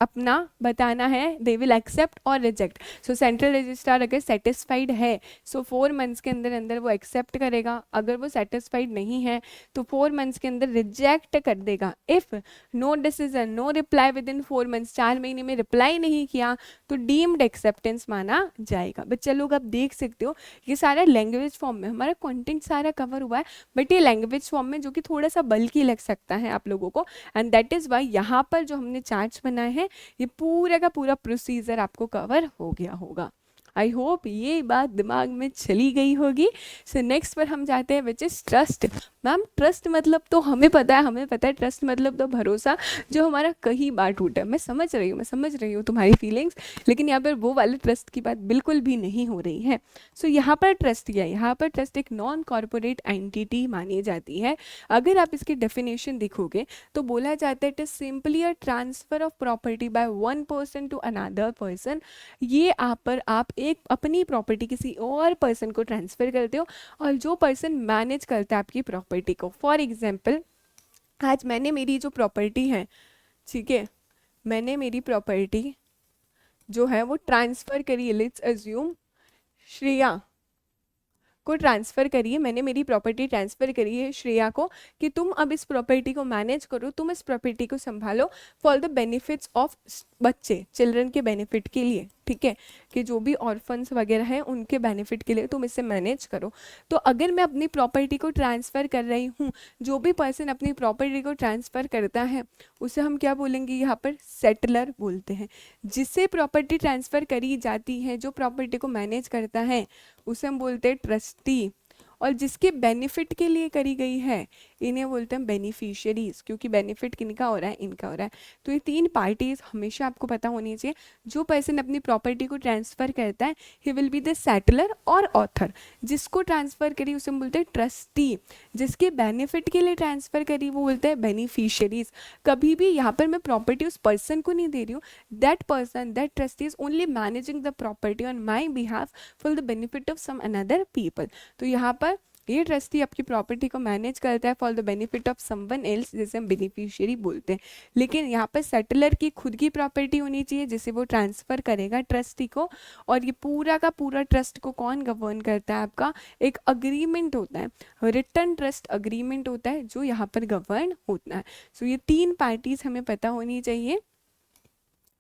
अपना बताना है, दे विल एक्सेप्ट और रिजेक्ट। सो सेंट्रल रजिस्ट्रार अगर सेटिस्फाइड है सो 4 मंथ्स के अंदर अंदर वो एक्सेप्ट करेगा, अगर वो सेटिस्फाइड नहीं है तो 4 मंथ्स के अंदर रिजेक्ट कर देगा। If no decision no reply within 4 months, 4 महीने में रिप्लाई नहीं किया तो डीम्ड एक्सेप्टेंस माना जाएगा। बच्चे लोग आप देख सकते हो ये सारा लैंग्वेज फॉर्म में, हमारा कंटेंट सारा कवर हुआ है बट ये लैंग्वेज फॉर्म में, जो कि थोड़ा सा बल्कि लग सकता है आप लोगों को, एंड दैट इज़ वाई यहाँ पर जो हमने चार्ट्स बनाए हैं ये पूरा का पूरा प्रोसीजर आपको कवर हो गया होगा। आई होप ये बात दिमाग में चली गई होगी। सो नेक्स्ट पर हम जाते हैं which is trust. Ma'am trust मतलब तो हमें पता है ट्रस्ट मतलब तो भरोसा जो हमारा कई बार टूटा। मैं समझ रही हूँ तुम्हारी फीलिंग्स, लेकिन यहाँ पर वो वाले ट्रस्ट की बात बिल्कुल भी नहीं हो रही है। सो यहाँ पर ट्रस्ट क्या है, यहाँ पर ट्रस्ट एक नॉन कॉर्पोरेट एंटिटी मानी जाती है। अगर आप इसकी डेफिनेशन देखोगे तो बोला जाता है it is simply a transfer of property by one person to another person. ये आप एक अपनी प्रॉपर्टी किसी और पर्सन को ट्रांसफ़र करते हो और जो पर्सन मैनेज करता है आपकी प्रॉपर्टी को। फॉर एग्जांपल, आज मैंने मेरी जो प्रॉपर्टी है, ठीक है, मैंने मेरी प्रॉपर्टी जो है वो ट्रांसफ़र करी, लेट्स अज्यूम श्रेया को ट्रांसफ़र करिए, मैंने मेरी प्रॉपर्टी ट्रांसफ़र करी है श्रेया को कि तुम अब इस प्रॉपर्टी को मैनेज करो, तुम इस प्रॉपर्टी को संभालो फॉर द बेनिफिट्स ऑफ बच्चे, चिल्ड्रन के बेनिफिट के लिए, ठीक है, कि जो भी ऑर्फन्स वगैरह हैं उनके बेनिफिट के लिए तुम इसे मैनेज करो। तो अगर मैं अपनी प्रॉपर्टी को ट्रांसफ़र कर रही हूँ, जो भी पर्सन अपनी प्रॉपर्टी को ट्रांसफ़र करता है उसे हम क्या बोलेंगे, यहाँ पर सेटलर बोलते हैं। जिससे प्रॉपर्टी ट्रांसफ़र करी जाती है, जो प्रॉपर्टी को मैनेज करता है उसे हम बोलते हैं ट्रस्टी, और जिसके बेनिफिट के लिए करी गई है इन्हें बोलते हैं बेनिफिशियरीज, क्योंकि बेनिफिट किनका हो रहा है, इनका हो रहा है। तो ये 3 पार्टीज हमेशा आपको पता होनी चाहिए। जो पर्सन अपनी प्रॉपर्टी को ट्रांसफ़र करता है he will be the settler और ऑथर। जिसको ट्रांसफ़र करी उसे हम बोलते हैं ट्रस्टी, जिसके बेनिफिट के लिए ट्रांसफ़र करी वो बोलते हैं बेनिफिशियरीज। कभी भी यहाँ पर मैं प्रॉपर्टी उस पर्सन को नहीं दे रही हूँ, that person that trustee is only managing the property on my behalf for the benefit of some another people. तो यहाँ पर ये ट्रस्टी आपकी प्रॉपर्टी को मैनेज करता है for the benefit of someone else, जिसे हम बेनिफिशियरी बोलते हैं। लेकिन यहाँ पर सेटलर की खुद की प्रॉपर्टी होनी चाहिए जिसे वो ट्रांसफ़र करेगा ट्रस्टी को। और ये पूरा का पूरा ट्रस्ट को कौन गवर्न करता है, आपका एक अग्रीमेंट होता है, रिटर्न ट्रस्ट अग्रीमेंट होता है जो यहाँ पर गवर्न होता है। सो ये 3 पार्टीज हमें पता होनी चाहिए।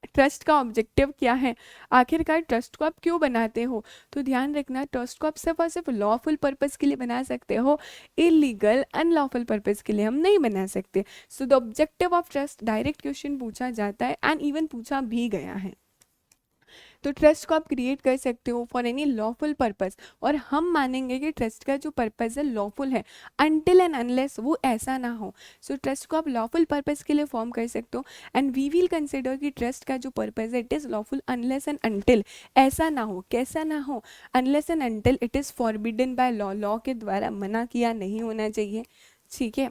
ट्रस्ट का ऑब्जेक्टिव क्या है, आखिरकार ट्रस्ट को आप क्यों बनाते हो, तो ध्यान रखना ट्रस्ट को आप सिर्फ और सिर्फ लॉफुल पर्पस के लिए बना सकते हो, इलीगल अनलॉफुल पर्पस के लिए हम नहीं बना सकते। So the objective of trust direct question पूछा जाता है एंड इवन पूछा भी गया है। तो ट्रस्ट को आप क्रिएट कर सकते हो फॉर एनी लॉफुल पर्पस, और हम मानेंगे कि ट्रस्ट का जो पर्पस है लॉफुल है अनटिल एंड अनलेस वो ऐसा ना हो। सो ट्रस्ट को आप लॉफुल पर्पस के लिए फॉर्म कर सकते हो एंड वी विल कंसिडर कि ट्रस्ट का जो पर्पस है it is lawful unless and until ऐसा ना हो, कैसा ना हो, unless and until it is forbidden by law, law के द्वारा मना किया नहीं होना चाहिए, ठीक है।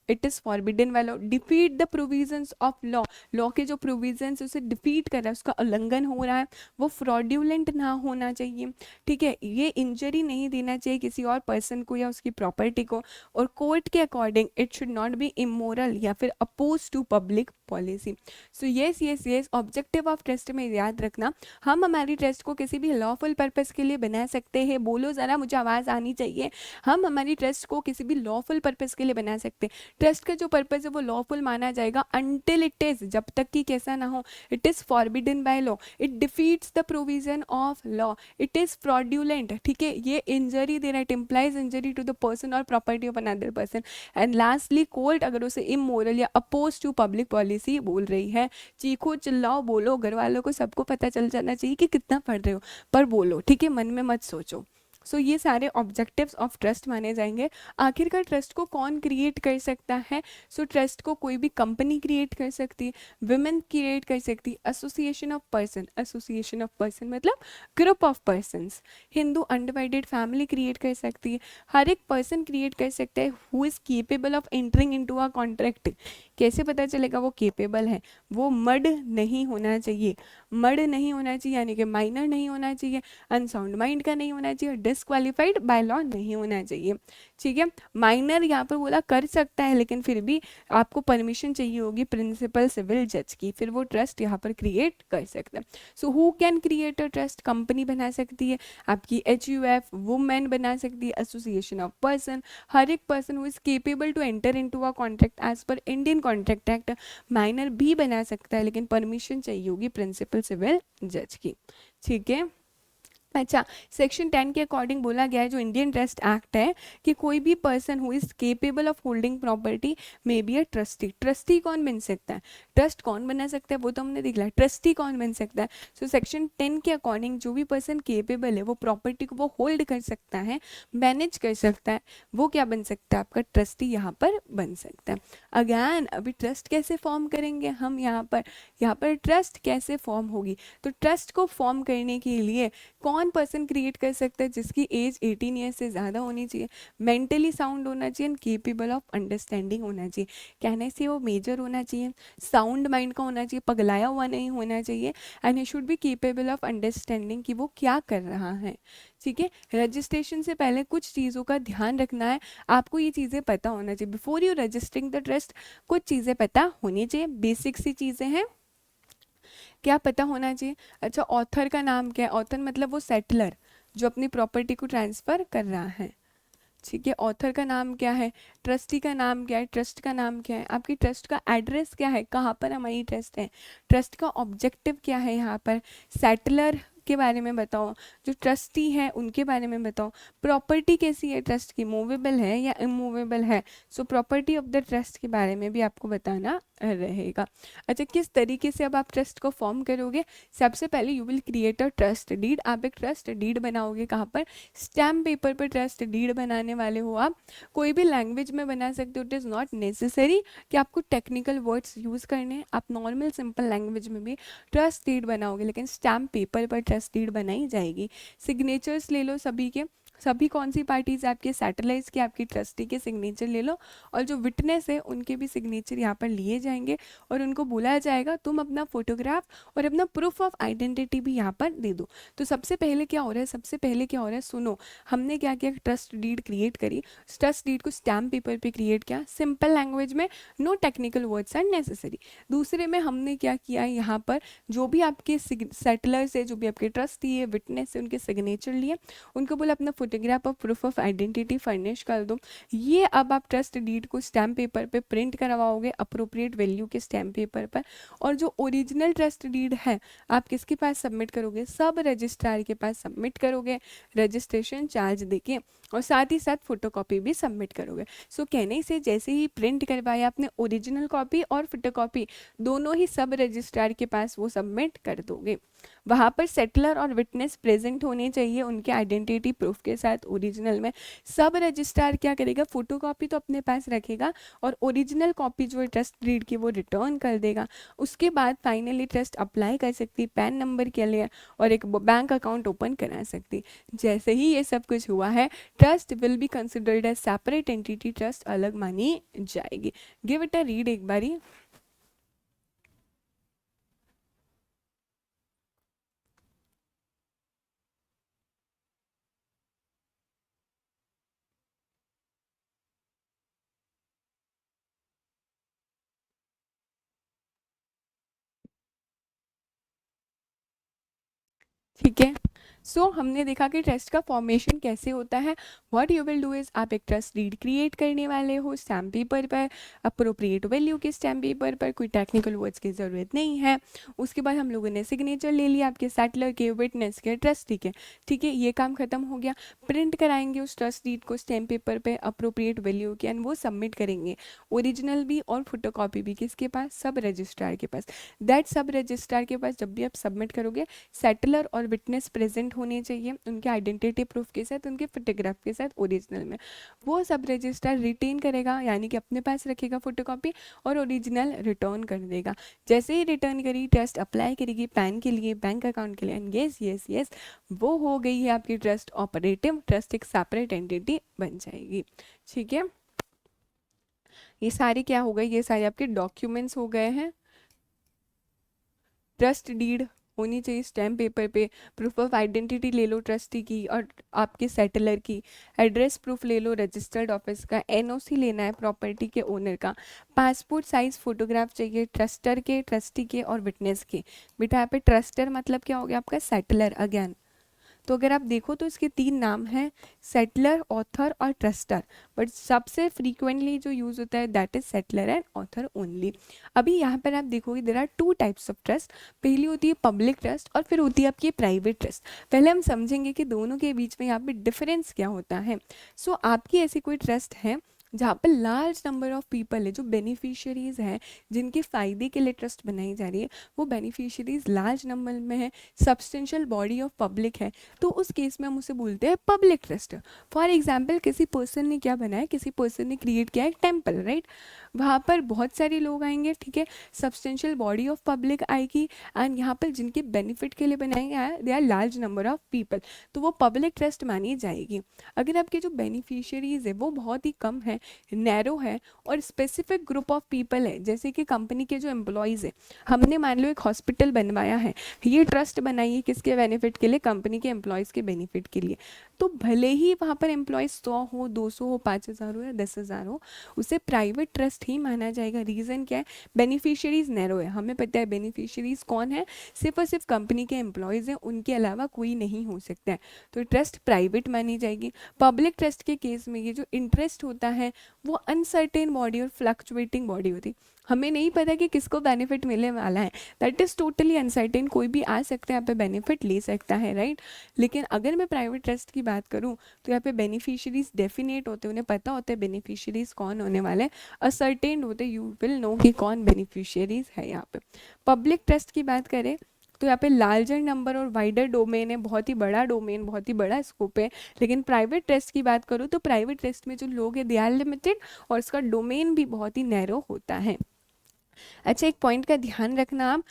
It is forbidden by law, defeat the provisions of law, law के जो प्रोविजंस उसे डिफीट कर रहा है, उसका उल्लंघन हो रहा है, वो फ्रॉड्यूलेंट ना होना चाहिए, ठीक है, ये इंजरी नहीं देना चाहिए किसी और पर्सन को या उसकी प्रॉपर्टी को, और कोर्ट के according it should not be immoral या फिर oppose to public policy. So yes yes yes, objective of trust में याद रखना, हम हमारी ट्रस्ट को किसी भी लॉफुल पर्पस के लिए बना सकते हैं, बोलो ज़रा, मुझे आवाज़ आनी चाहिए, हम हमारी ट्रस्ट को किसी भी लॉफुल पर्पस के लिए बना सकते हैं। ट्रस्ट का जो पर्पस है वो लॉफुल माना जाएगा अनटिल इट इज, जब तक कि कैसा ना हो, it is forbidden by law, it defeats the provision of law, it is fraudulent, ठीक है, ये इंजरी दे रहा है, it implies injury to the person or property of another person, and lastly court अगर उसे इमोरल या अपोज टू पब्लिक पॉलिसी बोल रही है, चीखो चिल्लाओ बोलो, घर वालों को सबको पता चल जाना चाहिए कि कितना पढ़ रहे हो, पर बोलो, ठीक है, मन में मत सोचो। सो ये सारे ऑब्जेक्टिव्स ऑफ ट्रस्ट माने जाएंगे। आखिरकार ट्रस्ट को कौन क्रिएट कर सकता है? सो ट्रस्ट को कोई भी कंपनी क्रिएट कर सकती है, विमेन क्रिएट कर सकती है, एसोसिएशन ऑफ पर्सन मतलब group of persons, Hindu undivided family create कर सकती है, हर एक पर्सन क्रिएट कर सकता है who is capable of entering into a contract. कैसे पता चलेगा वो केपेबल है? वो मर्ड नहीं होना चाहिए, मर्ड नहीं होना चाहिए यानी कि माइनर नहीं होना चाहिए, अनसाउंड माइंड का नहीं होना चाहिए, डिस्क्वालीफाइड बाय लॉ नहीं होना चाहिए, ठीक है। माइनर यहाँ पर बोला कर सकता है, लेकिन फिर भी आपको परमिशन चाहिए होगी प्रिंसिपल सिविल जज की, फिर वो ट्रस्ट यहाँ पर क्रिएट कर सकता है। So who can create a trust? Company बना सकती है, आपकी HUF, वुमेन बना सकती है, एसोसिएशन ऑफ पर्सन, हर एक person who is capable to enter into a contract as per Indian contract act, minor भी बना सकता है, लेकिन परमिशन चाहिए होगी प्रिंसिपल सिविल जज की, ठीक है। अच्छा, सेक्शन 10 के अकॉर्डिंग बोला गया है, जो इंडियन ट्रस्ट एक्ट है, कि कोई भी person who is capable of holding property may be a trustee. Trustee कौन बन सकता है? ट्रस्ट कौन बना सकता है वो तो हमने देख लिया, ट्रस्टी कौन बन सकता है? सो सेक्शन 10 के अकॉर्डिंग जो भी पर्सन केपेबल है वो प्रॉपर्टी को वो होल्ड कर सकता है, मैनेज कर सकता है, वो क्या बन सकता है? आपका ट्रस्टी यहाँ पर बन सकता है। अगैन अभी ट्रस्ट कैसे फॉर्म करेंगे हम? यहाँ पर ट्रस्ट कैसे फॉर्म होगी? तो ट्रस्ट को फॉर्म करने के लिए कौन पर्सन क्रिएट कर सकता है? जिसकी एज 18 ईयर्स से ज़्यादा होनी चाहिए, मेंटली साउंड होना चाहिए एंड केपेबल ऑफ अंडरस्टैंडिंग होना चाहिए, कहने से वो मेजर होना चाहिए, साउंड माइंड का होना चाहिए, पगलाया हुआ नहीं होना चाहिए, and he should be capable of understanding कि वो क्या कर रहा है, ठीक है। रजिस्ट्रेशन से पहले कुछ चीज़ों का ध्यान रखना है, आपको ये चीज़ें पता होना चाहिए, before you registering the trust कुछ चीज़ें पता होनी चाहिए, बेसिक सी चीज़ें हैं, क्या पता होना चाहिए? अच्छा, ऑथर का नाम क्या है? ऑथर मतलब वो सेटलर जो अपनी प्रॉपर्टी को ट्रांसफ़र कर रहा है, ठीक है, ऑथर का नाम क्या है? ट्रस्टी का नाम क्या है? ट्रस्ट का नाम क्या है? आपकी ट्रस्ट का एड्रेस क्या है? कहाँ पर हमारी ट्रस्ट है? ट्रस्ट का ऑब्जेक्टिव क्या है? यहाँ पर सेटलर के बारे में बताओ, जो ट्रस्टी है उनके बारे में बताओ, प्रॉपर्टी कैसी है ट्रस्ट की, मूवेबल है या इमूवेबल है, so property of the trust के बारे में भी आपको बताना रहेगा। अच्छा, किस तरीके से अब आप ट्रस्ट को फॉर्म करोगे? सबसे पहले you will create a trust deed, आप एक ट्रस्ट डीड बनाओगे, कहाँ पर? स्टैम्प पेपर पर ट्रस्ट डीड बनाने वाले हो आप, कोई भी लैंग्वेज में बना सकते हो, इट इज़ नॉट नेसेसरी कि आपको टेक्निकल वर्ड्स यूज़ करने हैं, आप नॉर्मल सिंपल लैंग्वेज में भी ट्रस्ट डीड बनाओगे, लेकिन स्टैम्प पेपर पर ट्रस्ट डीड बनाई जाएगी। सिग्नेचर्स ले लो सभी के, सभी कौन सी पार्टीज आपके सैटेलाइट्स के, आपकी ट्रस्टी के सिग्नेचर ले लो, और जो विटनेस है उनके भी सिग्नेचर यहाँ पर लिए जाएंगे, और उनको बोला जाएगा तुम अपना फोटोग्राफ और अपना प्रूफ ऑफ आइडेंटिटी भी यहाँ पर दे दो। तो सबसे पहले क्या हो रहा है? सबसे पहले क्या हो रहा है? सुनो, हमने क्या किया? ट्रस्ट डीड क्रिएट करी, ट्रस्ट डीड को स्टैम्प पेपर पे क्रिएट किया, सिंपल लैंग्वेज में, no technical words are necessary. दूसरे में हमने क्या किया? यहाँ पर जो भी आपके सेटलर्स है, जो भी आपके ट्रस्टी है, विटनेस है, उनके सिग्नेचर लिए, उनको बोला अपना फोटोग्राफ और प्रूफ ऑफ आइडेंटिटी फर्निश कर दो। ये अब आप ट्रस्ट डीड को स्टैम्प पेपर पे प्रिंट करवाओगे अप्रोप्रिएट वैल्यू के स्टैम्प पेपर पर, और जो ओरिजिनल ट्रस्ट डीड है आप किसके पास सबमिट करोगे? सब रजिस्ट्रार के पास सबमिट करोगे, रजिस्ट्रेशन चार्ज देके, और साथ ही साथ फोटोकॉपी भी सबमिट करोगे। सो कहने से जैसे ही प्रिंट करवाया आपने ओरिजिनल कॉपी और फोटोकॉपी दोनों ही सब रजिस्ट्रार के पास वो सबमिट कर दोगे। वहाँ पर सेटलर और विटनेस प्रेजेंट होने चाहिए उनके आइडेंटिटी प्रूफ के के साथ ओरिजिनल में। सब रजिस्ट्रार क्या करेगा, फोटोकॉपी तो अपने पास रखेगा और ओरिजिनल कॉपी जो है ट्रस्ट डीड की वो रिटर्न कर देगा। उसके बाद फाइनली ट्रस्ट अप्लाई कर सकती पैन नंबर के लिए और एक बैंक अकाउंट ओपन करा सकती। जैसे ही ये सब कुछ हुआ है, trust will be considered as separate entity, trust अलग मानी जाएगी। गिव इट अ रीड एक बारी। ठीक है, सो हमने देखा कि ट्रस्ट का फॉर्मेशन कैसे होता है। What you will do is, आप एक ट्रस्ट डीड क्रिएट करने वाले हो स्टैम्प पेपर पर, अप्रोप्रिएट वैल्यू के स्टैम्प पेपर पर, कोई टेक्निकल वर्ड्स की ज़रूरत नहीं है। उसके बाद हम लोगों ने सिग्नेचर ले लिया आपके सेटलर के, विटनेस के, ट्रस्टी के। ठीक है, ये काम खत्म हो गया। प्रिंट कराएंगे उस ट्रस्ट डीड को स्टैम्प पेपर पर अप्रोप्रिएट वैल्यू के, एंड वो सबमिट करेंगे, ओरिजिनल भी और फोटोकॉपी भी। किसके पास, सब रजिस्ट्रार के पास। दैट सब रजिस्ट्रार के पास जब भी आप सबमिट करोगे, सेटलर और विटनेस प्रेजेंट होने चाहिए, उनके आइडेंटिटी प्रूफ के साथ, उनके फोटोग्राफ के साथ ओरिजिनल में। वो सब रजिस्टर रिटेन करेगा, यानी कि अपने पास रखेगा फोटोकॉपी और ओरिजिनल रिटर्न कर देगा। जैसे ही रिटर्न करी, ट्रस्ट अप्लाई करेगी पैन के लिए, बैंक अकाउंट के लिए, एंड यस यस यस, वो हो गई है आपकी ट्रस्ट ऑपरेटिव। ट्रस्ट एक सेपरेट एंटिटी बन जाएगी। ठीक है, ये सारे क्या हो गए, ये सारे आपके डॉक्यूमेंट्स हो गए हैं। ट्रस्ट डीड होनी चाहिए स्टैम्प पेपर पे, प्रूफ ऑफ आइडेंटिटी ले लो ट्रस्टी की और आपके सेटलर की, एड्रेस प्रूफ ले लो रजिस्टर्ड ऑफिस का, एनओसी लेना है प्रॉपर्टी के ओनर का, पासपोर्ट साइज फोटोग्राफ चाहिए ट्रस्टर के, ट्रस्टी के और विटनेस के। बेटा यहाँ पे ट्रस्टर मतलब क्या हो गया आपका, सेटलर अगेन। तो अगर आप देखो तो इसके तीन नाम हैं, सेटलर, ऑथर और ट्रस्टर, बट सबसे फ्रीक्वेंटली जो यूज होता है that is settler and author only. अभी यहाँ पर आप देखोगे there are two types of trust. पहली होती है पब्लिक ट्रस्ट और फिर होती है आपकी प्राइवेट ट्रस्ट। पहले हम समझेंगे कि दोनों के बीच में यहाँ पे डिफरेंस क्या होता है। सो आपकी ऐसी कोई ट्रस्ट है जहाँ पर लार्ज नंबर ऑफ पीपल है, जो बेनिफिशियरीज हैं, जिनके फ़ायदे के लिए ट्रस्ट बनाई जा रही है, वो बेनिफिशियरीज लार्ज नंबर में है, सब्सटेंशियल बॉडी ऑफ पब्लिक है, तो उस केस में हम उसे बोलते हैं पब्लिक ट्रस्ट। फॉर एग्जाम्पल, किसी पर्सन ने क्या बनाया, किसी पर्सन ने क्रिएट किया एक टेम्पल, राइट। वहाँ पर बहुत सारे लोग आएंगे, ठीक है, सब्सटेंशियल बॉडी ऑफ पब्लिक आएगी, एंड यहाँ पर जिनके बेनिफिट के लिए बनाया गया है they are large number of people, तो वो पब्लिक ट्रस्ट मानी जाएगी। अगर आपके जो बेनिफिशियरीज है वो बहुत ही कम है, नैरो है, और स्पेसिफिक ग्रुप ऑफ पीपल है, जैसे कि कंपनी के जो एम्प्लॉयज़ है, हमने मान लो एक हॉस्पिटल बनवाया है, ये ट्रस्ट बनाई है किसके बेनिफिट के लिए, कंपनी के एम्प्लॉयज़ के बेनिफिट के लिए, तो भले ही वहाँ पर एम्प्लॉयज़ 100 हो, 200 हो, 5,000 हो या 10,000 हो, उसे प्राइवेट ट्रस्ट ही माना जाएगा। रीज़न क्या है, बेनिफिशियरीज नैरो है, हमें पता है बेनिफिशियरीज कौन है, सिर्फ और सिर्फ कंपनी के एम्प्लॉयज़ हैं, उनके अलावा कोई नहीं हो सकता है, तो ट्रस्ट प्राइवेट मानी जाएगी। पब्लिक ट्रस्ट के केस में ये जो इंटरेस्ट होता है वो अनसर्टेन बॉडी और फ्लक्चुएटिंग बॉडी होती, हमें नहीं पता कि किसको बेनिफिट मिलने वाला है, दैट इज़ टोटली अनसर्टेन, कोई भी आ सकता है यहाँ पे बेनिफिट ले सकता है, राइट। लेकिन अगर मैं प्राइवेट ट्रस्ट की बात करूँ तो यहाँ पे बेनिफिशियरीज डेफिनेट होते हैं, उन्हें पता होता है बेनिफिशियरीज कौन होने वाले, असर्टेन होते, यू विल नो कि कौन बेनिफिशियरीज है। यहाँ पे पब्लिक ट्रस्ट की बात करें तो यहाँ पे लार्जर नंबर और वाइडर डोमेन है, बहुत ही बड़ा डोमेन, बहुत ही बड़ा स्कोप है। लेकिन प्राइवेट ट्रस्ट की बात करूँ तो प्राइवेट ट्रस्ट में जो लोग हैं दे आर लिमिटेड और इसका डोमेन भी बहुत ही नैरो होता है। अच्छा, एक पॉइंट का ध्यान रखना आप,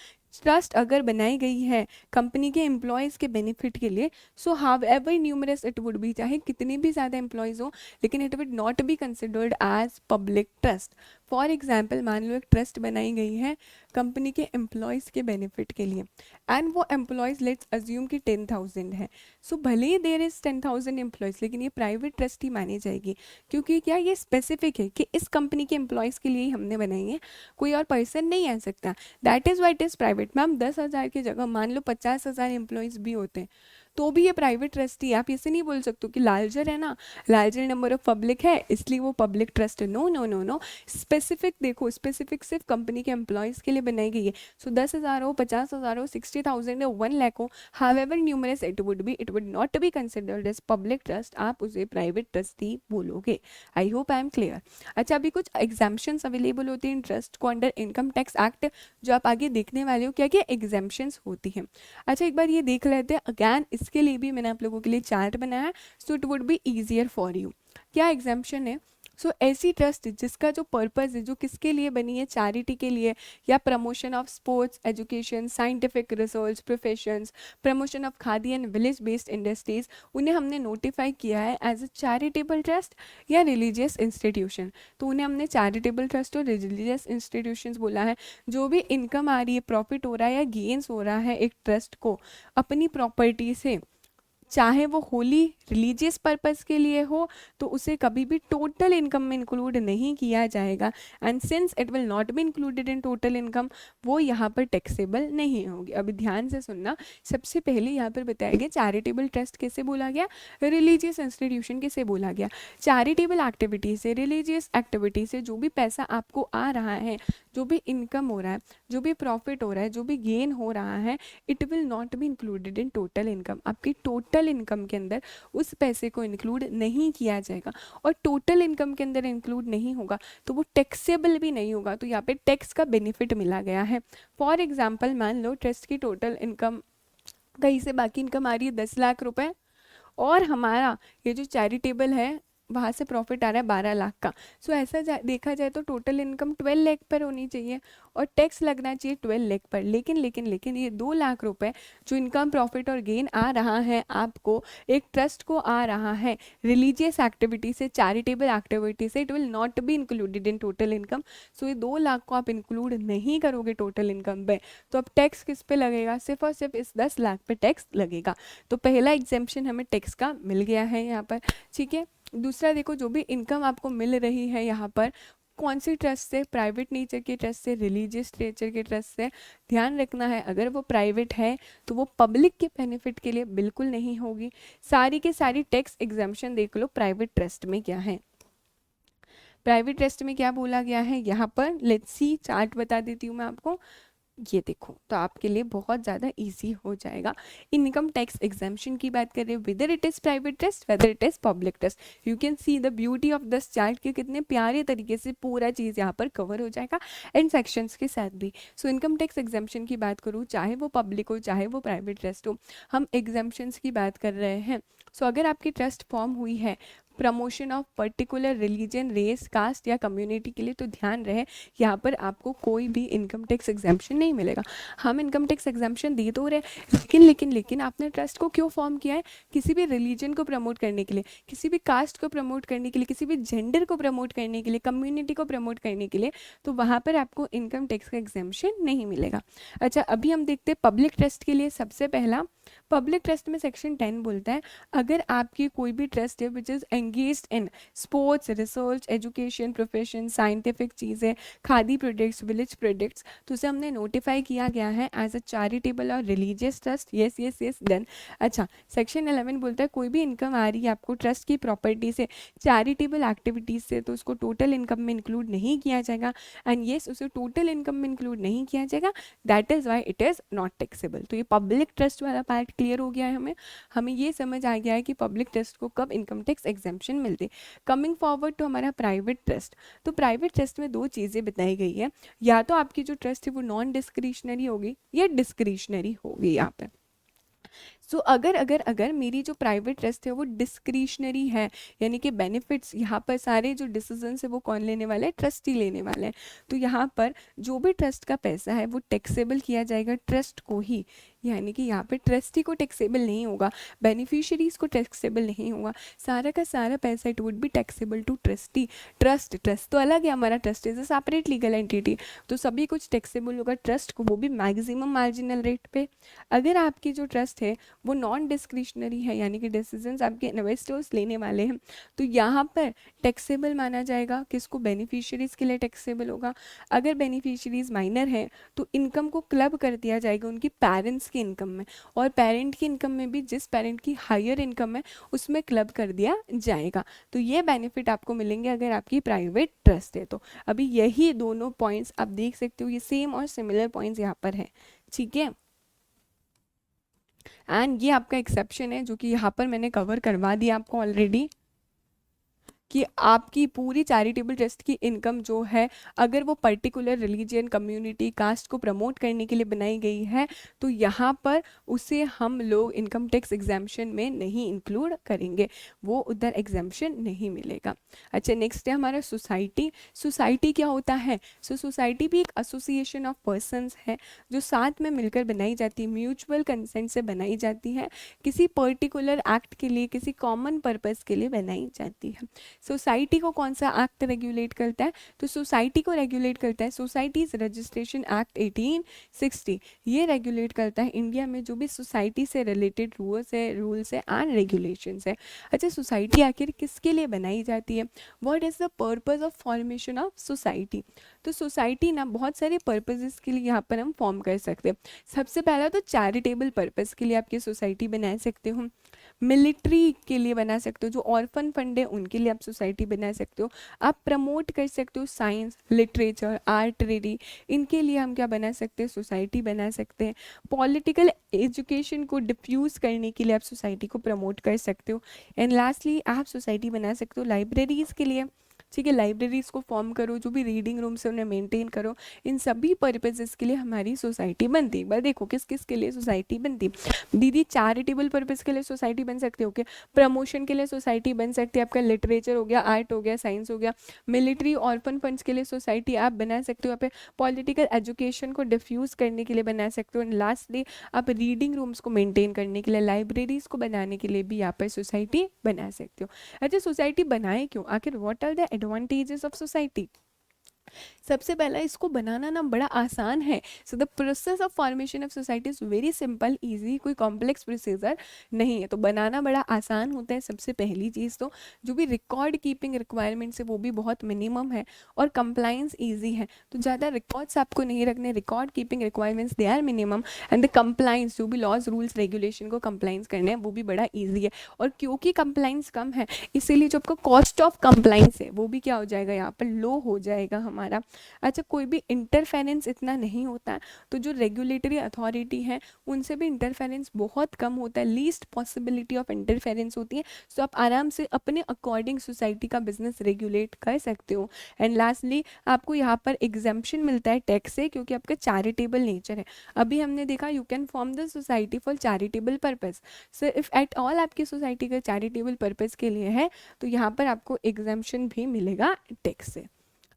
ट्रस्ट अगर बनाई गई है कंपनी के एम्प्लॉयज़ के बेनिफिट के लिए, so however numerous it would be, चाहे कितने भी ज़्यादा एम्प्लॉयज़ हो, लेकिन it would not be considered as public trust. For example, मान लो एक ट्रस्ट बनाई गई है कंपनी के एम्प्लॉयज़ के बेनिफिट के लिए, एंड वो एम्प्लॉयज़ लेट्स अज्यूम कि 10,000 है, सो भले ही देर इज़ 10,000 एम्प्लॉयज़, लेकिन ये प्राइवेट ट्रस्ट ही मानी जाएगी, क्योंकि क्या ये स्पेसिफिक है कि इस कंपनी के एम्प्लॉयज़ के लिए ही हमने बनाई है, कोई और पर्सन नहीं आ सकता, that is why it is private. Ma'am 10,000 की जगह मान लो 50,000 एम्प्लॉयज़ भी होते हैं तो भी ये प्राइवेट ट्रस्ट ही, आप ऐसे नहीं बोल सकते कि लार्जर है ना, लार्जर नंबर ऑफ पब्लिक है इसलिए वो पब्लिक ट्रस्ट है। No no no no, specific देखो, स्पेसिफिक सिर्फ कंपनी के एम्प्लॉयज़ के लिए बनाई गई है। सो 10,000 हो, 50,000 हो, 60,000 हो, 1 लाख हो, however numerous it would not be considered as public trust, आप उसे प्राइवेट ट्रस्ट ही बोलोगे। I hope I am clear. अच्छा, अभी कुछ एग्जाम्पशंस अवेलेबल होती हैं ट्रस्ट को अंडर इनकम टैक्स एक्ट, जो आप आगे देखने वाले हो क्या क्या एग्जाम्पशंस होती हैं। अच्छा, एक बार ये देख लेते हैं अगैन, इसके लिए भी मैंने आप लोगों के लिए चार्ट बनाया है, so it would be easier for you. क्या एग्जाम्पशन है? सो ऐसी ट्रस्ट जिसका जो पर्पज़ है, जो किसके लिए बनी है, चैरिटी के लिए, या promotion of sports, education, scientific research, professions, promotion of khadi and village based industries, उन्हें हमने नोटिफाई किया है एज अ चैरिटेबल ट्रस्ट या रिलीजियस इंस्टीट्यूशन। तो उन्हें हमने चैरिटेबल ट्रस्ट और रिलीजियस इंस्टीट्यूशंस बोला है। जो भी इनकम आ रही है, प्रॉफिट हो रहा है या गेन्स हो रहा है एक ट्रस्ट को अपनी प्रॉपर्टी से, चाहे वो होली रिलीजियस पर्पस के लिए हो, तो उसे कभी भी टोटल इनकम में इंक्लूड नहीं किया जाएगा। And since it will not be included in total income, वो यहाँ पर टैक्सेबल नहीं होगी। अभी ध्यान से सुनना, सबसे पहले यहाँ पर बताया गया चैरिटेबल ट्रस्ट कैसे बोला गया, रिलीजियस इंस्टीट्यूशन कैसे बोला गया। चैरिटेबल एक्टिविटी से, रिलीजियस एक्टिविटी से जो भी पैसा आपको आ रहा है, जो भी इनकम हो रहा है, जो भी प्रॉफिट हो रहा है, जो भी गेन हो रहा है, it will not be included in total income. आपकी टोटल इनकम के अंदर उस पैसे को इंक्लूड नहीं किया जाएगा, और टोटल इनकम के अंदर इंक्लूड नहीं होगा तो वो टैक्सेबल भी नहीं होगा। तो यहाँ पे टैक्स का बेनिफिट मिला गया है। फॉर एग्जाम्पल मान लो ट्रस्ट की टोटल इनकम, कहीं से बाकी इनकम आ रही है 10 लाख रुपए, और हमारा ये जो चैरिटेबल है वहाँ से प्रॉफिट आ रहा है 12 लाख का। सो ऐसा देखा जाए तो टोटल इनकम 12 लाख पर होनी चाहिए और टैक्स लगना चाहिए 12 लाख पर। लेकिन ये 2 लाख रुपए जो इनकम, प्रॉफिट और गेन आ रहा है आपको, एक ट्रस्ट को आ रहा है रिलीजियस एक्टिविटी से, चैरिटेबल एक्टिविटी से, it will not be included in total income. So ये 2 लाख को आप इंक्लूड नहीं करोगे टोटल इनकम में, तो अब टैक्स किस पे लगेगा? सिर्फ और सिर्फ इस 10 लाख पे टैक्स लगेगा। तो पहला एग्जेम्पशन हमें टैक्स का मिल गया है यहाँ पर, ठीक है। दूसरा देखो, जो भी इनकम आपको मिल रही है यहाँ पर, कौन सी ट्रस्ट से? प्राइवेट नेचर के ट्रस्ट से, रिलीजियस नेचर के ट्रस्ट से। ध्यान रखना है, अगर वो प्राइवेट है तो वो पब्लिक के बेनिफिट के लिए बिल्कुल नहीं होगी। सारी के सारी टैक्स एग्जाम्पशन देख लो प्राइवेट ट्रस्ट में क्या है। प्राइवेट ट्रस्ट में क्या बोला गया है यहाँ पर, लेट्स सी, चार्ट बता देती हूँ मैं आपको। ये देखो, तो आपके लिए बहुत ज़्यादा इजी हो जाएगा। इनकम टैक्स एग्जाम्पशन की बात करें, whether it is private trust, whether it is public trust, you can see the beauty of this chart कि कितने प्यारे तरीके से पूरा चीज़ यहाँ पर कवर हो जाएगा एंड सेक्शंस के साथ भी। सो इनकम टैक्स एग्जाम्पशन की बात करूँ, चाहे वो पब्लिक हो चाहे वो प्राइवेट ट्रस्ट हो, हम एग्जाम्पशंस की बात कर रहे हैं। सो अगर आपकी ट्रस्ट फॉर्म हुई है promotion of particular religion, race, caste या कम्युनिटी के लिए, तो ध्यान रहे यहाँ पर आपको कोई भी इनकम टैक्स एग्जाम्पशन नहीं मिलेगा। हम इनकम टैक्स एग्जाम्पशन दे तो रहे, लेकिन आपने ट्रस्ट को क्यों फॉर्म किया है? किसी भी रिलीजन को प्रमोट करने के लिए, किसी भी कास्ट को प्रमोट करने के लिए, किसी भी जेंडर को प्रमोट करने के लिए, कम्युनिटी को प्रमोट करने के लिए, तो वहाँ पर आपको इनकम टैक्स का एग्जाम्पशन नहीं मिलेगा। अच्छा, अभी हम देखते हैं पब्लिक ट्रस्ट के लिए। सबसे पहला, पब्लिक ट्रस्ट में सेक्शन 10 बोलता है, अगर आपकी कोई भी ट्रस्ट है which is engaged in sports, research, education, profession, scientific चीज़ें, खादी प्रोडक्ट्स, विलेज प्रोडक्ट्स, तो उसे हमने नोटिफाई किया गया है एज अ चैरिटेबल और religious trust. Yes yes yes, done. अच्छा, सेक्शन 11 बोलता है कोई भी इनकम आ रही है आपको ट्रस्ट की प्रॉपर्टी से, चैरिटेबल एक्टिविटीज से, तो उसको टोटल इनकम में इंक्लूड नहीं किया जाएगा। एंड येस, उसे टोटल इनकम में इंक्लूड नहीं किया जाएगा, that is why it is not taxable. तो ये पब्लिक ट्रस्ट वाला पार्ट क्लियर हो गया है हमें। हमें ये समझ आ गया है कि पब्लिक ट्रस्ट को कब इनकम टैक्स एग्जाम्पशन मिलते। कमिंग फॉरवर्ड टू हमारा प्राइवेट ट्रस्ट, तो प्राइवेट ट्रस्ट में दो चीज़ें बताई गई है, या तो आपकी जो ट्रस्ट है वो नॉन डिस्क्रिशनरी होगी या डिस्क्रिशनरी होगी यहाँ पे। सो अगर मेरी जो प्राइवेट ट्रस्ट है वो डिस्क्रिशनरी है, यानी कि बेनिफिट्स यहाँ पर सारे जो डिसीजंस है वो कौन लेने वाले हैं? ट्रस्टी लेने वाले हैं। तो यहाँ पर जो भी ट्रस्ट का पैसा है वो टैक्सेबल किया जाएगा ट्रस्ट को ही, यानी कि यहाँ पे ट्रस्टी को टैक्सेबल नहीं होगा, बेनिफिशियरीज को टैक्सेबल नहीं होगा, सारा का सारा पैसा it would be taxable to trustee. Trust तो अलग है, हमारा trust is a separate legal entity, तो सभी कुछ टैक्सेबल होगा ट्रस्ट को, वो भी मैक्सिमम मार्जिनल रेट पे। अगर आपकी जो ट्रस्ट है वो नॉन डिस्क्रिशनरी है, यानी कि डिसीजंस आपके इन्वेस्टर्स लेने वाले हैं, तो यहाँ पर टैक्सेबल माना जाएगा किसको? बेनिफिशियरीज के लिए टैक्सेबल होगा। अगर बेनिफिशियरीज माइनर है तो इनकम को क्लब कर दिया जाएगा उनकी पेरेंट्स की इनकम में, और पेरेंट की इनकम में भी जिस पेरेंट की हायर इनकम है उसमें क्लब कर दिया जाएगा। तो ये बेनिफिट आपको मिलेंगे अगर आपकी प्राइवेट ट्रस्ट है। तो अभी यही दोनों पॉइंट्स आप देख सकते हो, ये सेम और सिमिलर पॉइंट्स यहाँ पर है, ठीक है। एंड ये आपका एक्सेप्शन है जो कि यहाँ पर मैंने कवर करवा दिया आपको ऑलरेडी। कि आपकी पूरी चैरिटेबल ट्रस्ट की इनकम जो है, अगर वो पर्टिकुलर रिलीजन, कम्युनिटी, कास्ट को प्रमोट करने के लिए बनाई गई है, तो यहाँ पर उसे हम लोग इनकम टैक्स एग्जाम्पशन में नहीं इंक्लूड करेंगे, वो उधर एग्जाम्पशन नहीं मिलेगा। अच्छा, नेक्स्ट है हमारा सोसाइटी। सोसाइटी क्या होता है? सोसाइटी भी एक एसोसिएशन ऑफ पर्सन्स है जो साथ में मिलकर बनाई जाती है, म्यूचुअल कंसेंट से बनाई जाती है, किसी पर्टिकुलर एक्ट के लिए, किसी कॉमन पर्पस के लिए बनाई जाती है। सोसाइटी को कौन सा एक्ट रेगुलेट करता है? तो सोसाइटी को रेगुलेट करता है सोसाइटीज रजिस्ट्रेशन एक्ट 1860। ये रेगुलेट करता है इंडिया में जो भी सोसाइटी से रिलेटेड रूल्स है एंड रेगुलेशंस है। अच्छा, सोसाइटी आखिर किसके लिए बनाई जाती है? What is the purpose of formation of society? तो सोसाइटी ना बहुत सारे पर्पसेस के लिए यहाँ पर हम फॉर्म कर सकते हैं। सबसे पहला तो चैरिटेबल पर्पस के लिए आपकी सोसाइटी बना सकते हो, मिलिट्री के लिए बना सकते हो, जो ऑर्फन फंड है उनके लिए आप सोसाइटी बना सकते हो, आप प्रमोट कर सकते हो साइंस, लिटरेचर, आर्टरी, इनके लिए हम क्या बना सकते हैं? सोसाइटी बना सकते हैं। पॉलिटिकल एजुकेशन को डिफ्यूज़ करने के लिए आप सोसाइटी को प्रमोट कर सकते हो। एंड लास्टली आप सोसाइटी बना सकते हो लाइब्रेरीज़ के लिए। ठीक है, लाइब्रेरीज़ को फॉर्म करो, जो भी रीडिंग रूम्स है उन्हें मेंटेन करो। इन सभी पर्पजेस के लिए हमारी सोसाइटी बनती है। एक बार देखो किस किस के लिए सोसाइटी बनती है। दीदी चैरिटेबल पर्पज़ के लिए सोसाइटी बन सकती है, ओके। प्रमोशन के लिए सोसाइटी बन सकती है, आपका लिटरेचर हो गया, आर्ट हो गया, साइंस हो गया। मिलिट्री, ऑर्फन फंड्स के लिए सोसाइटी आप बना सकते हो, यहाँ पे पॉलिटिकल एजुकेशन को डिफ्यूज़ करने के लिए बना सकते हो। एंड लास्टली आप रीडिंग रूम्स को मेंटेन करने के लिए, लाइब्रेरीज़ को बनाने के लिए भी यहाँ पर सोसाइटी बना सकते हो। अच्छा, सोसाइटी बनाए क्यों? आखिर what are the advantages of society? सबसे पहला, इसको बनाना ना बड़ा आसान है। So the process of formation of society is very simple, easy, कोई कॉम्प्लेक्स प्रोसीजर नहीं है, तो बनाना बड़ा आसान होता है। सबसे पहली चीज़ तो जो भी रिकॉर्ड कीपिंग रिक्वायरमेंट्स है वो भी बहुत मिनिमम है, और कंप्लाइंस ईजी है, तो ज़्यादा रिकॉर्ड्स आपको नहीं रखने। Record keeping requirements they are minimum, and the compliance, जो भी लॉज रूल्स रेगुलेशन को कंप्लाइंस करने हैं वो भी बड़ा ईजी है। और क्योंकि कंप्लाइंस कम है, इसीलिए जो आपका कॉस्ट ऑफ कंप्लाइंस है वो भी क्या हो जाएगा? यहाँ पर लो हो जाएगा हमारा। अच्छा, कोई भी इंटरफेरेंस इतना नहीं होता है, तो जो रेगुलेटरी अथॉरिटी है उनसे भी इंटरफेरेंस बहुत कम होता है, लीस्ट पॉसिबिलिटी ऑफ इंटरफेरेंस होती है। सो आप आराम से अपने अकॉर्डिंग सोसाइटी का बिजनेस रेगुलेट कर सकते हो। एंड लास्टली आपको यहाँ पर एग्जाम्पशन मिलता है टैक्स से, क्योंकि आपका चैरिटेबल नेचर है। अभी हमने देखा you can form the society for charitable purpose. So if at all आपकी सोसाइटी का चैरिटेबल पर्पज के लिए है, तो यहाँ पर आपको एग्जाम्पशन भी मिलेगा टैक्स से।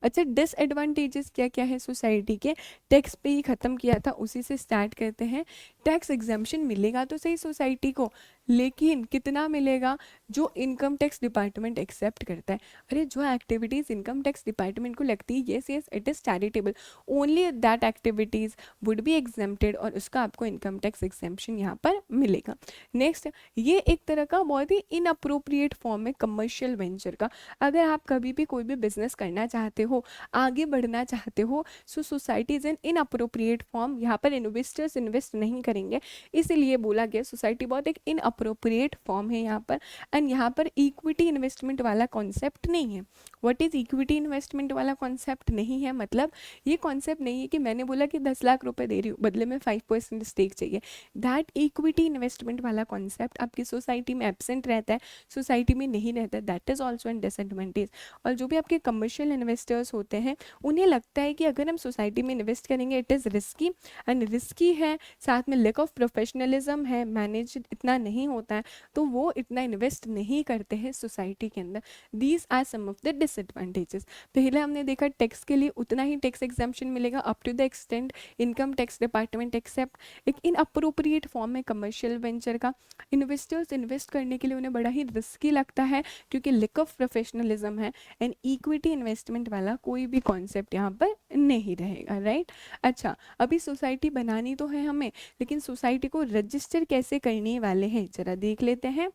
अच्छा, डिसएडवांटेजेस क्या क्या है सोसाइटी के? टैक्स पे ही ख़त्म किया था, उसी से स्टार्ट करते हैं। टैक्स एग्जाम्पशन मिलेगा तो सही सोसाइटी को, लेकिन कितना मिलेगा? जो इनकम टैक्स डिपार्टमेंट एक्सेप्ट करता है। अरे, जो एक्टिविटीज़ इनकम टैक्स डिपार्टमेंट को लगती है, yes yes it is charitable, only that activities would be exempted, और उसका आपको इनकम टैक्स एग्जेम्पशन यहाँ पर मिलेगा। नेक्स्ट, ये एक तरह का बहुत ही इनअप्रोप्रिएट फॉर्म है कमर्शियल वेंचर का। अगर आप कभी भी कोई भी बिजनेस करना चाहते हो, आगे बढ़ना चाहते हो, so society is an inappropriate form. यहाँ पर इन्वेस्टर्स इन्वेस्ट नहीं करेंगे, इसीलिए बोला गया सोसाइटी बहुत एक इनअप्रोप्रिएट फॉर्म है यहाँ पर। एंड यहाँ पर इक्विटी इन्वेस्टमेंट वाला कॉन्सेप्ट नहीं है। व्हाट इज इक्विटी इन्वेस्टमेंट वाला कॉन्सेप्ट नहीं है? मतलब ये कॉन्सेप्ट नहीं है कि मैंने बोला कि 10 लाख रुपए दे रही हूँ, बदले में 5% स्टेक चाहिए। दैट इक्विटी इन्वेस्टमेंट वाला कॉन्सेप्ट आपकी सोसाइटी में एब्सेंट रहता है, सोसाइटी में नहीं रहता है। That is also an disadvantage. और जो भी आपके कमर्शियल इन्वेस्टर्स होते हैं, उन्हें लगता है कि अगर हम सोसाइटी में इन्वेस्ट करेंगे it is risky, and risky है, साथ में लैक ऑफ प्रोफेशनलिज्म है, मैनेज इतना नहीं होता है, तो वो इतना इन्वेस्ट नहीं करते हैं सोसाइटी के अंदर। These are some of the disadvantages. पहले हमने देखा टैक्स के लिए उतना ही टैक्स एग्जाम्पशन मिलेगा up to the extent income tax department accept. एक इनअप्रोप्रिएट फॉर्म है कमर्शियल वेंचर का। इन्वेस्टर्स इन्वेस्ट करने के लिए उन्हें बड़ा ही रिस्की लगता है, क्योंकि लैक ऑफ प्रोफेशनलिज्म है, एंड इक्विटी इन्वेस्टमेंट वाला कोई भी कॉन्सेप्ट यहाँ पर नहीं रहेगा, राइट। अच्छा, अभी सोसाइटी बनानी तो है हमें, लेकिन सोसाइटी को रजिस्टर कैसे करने वाले हैं जरा देख लेते हैं।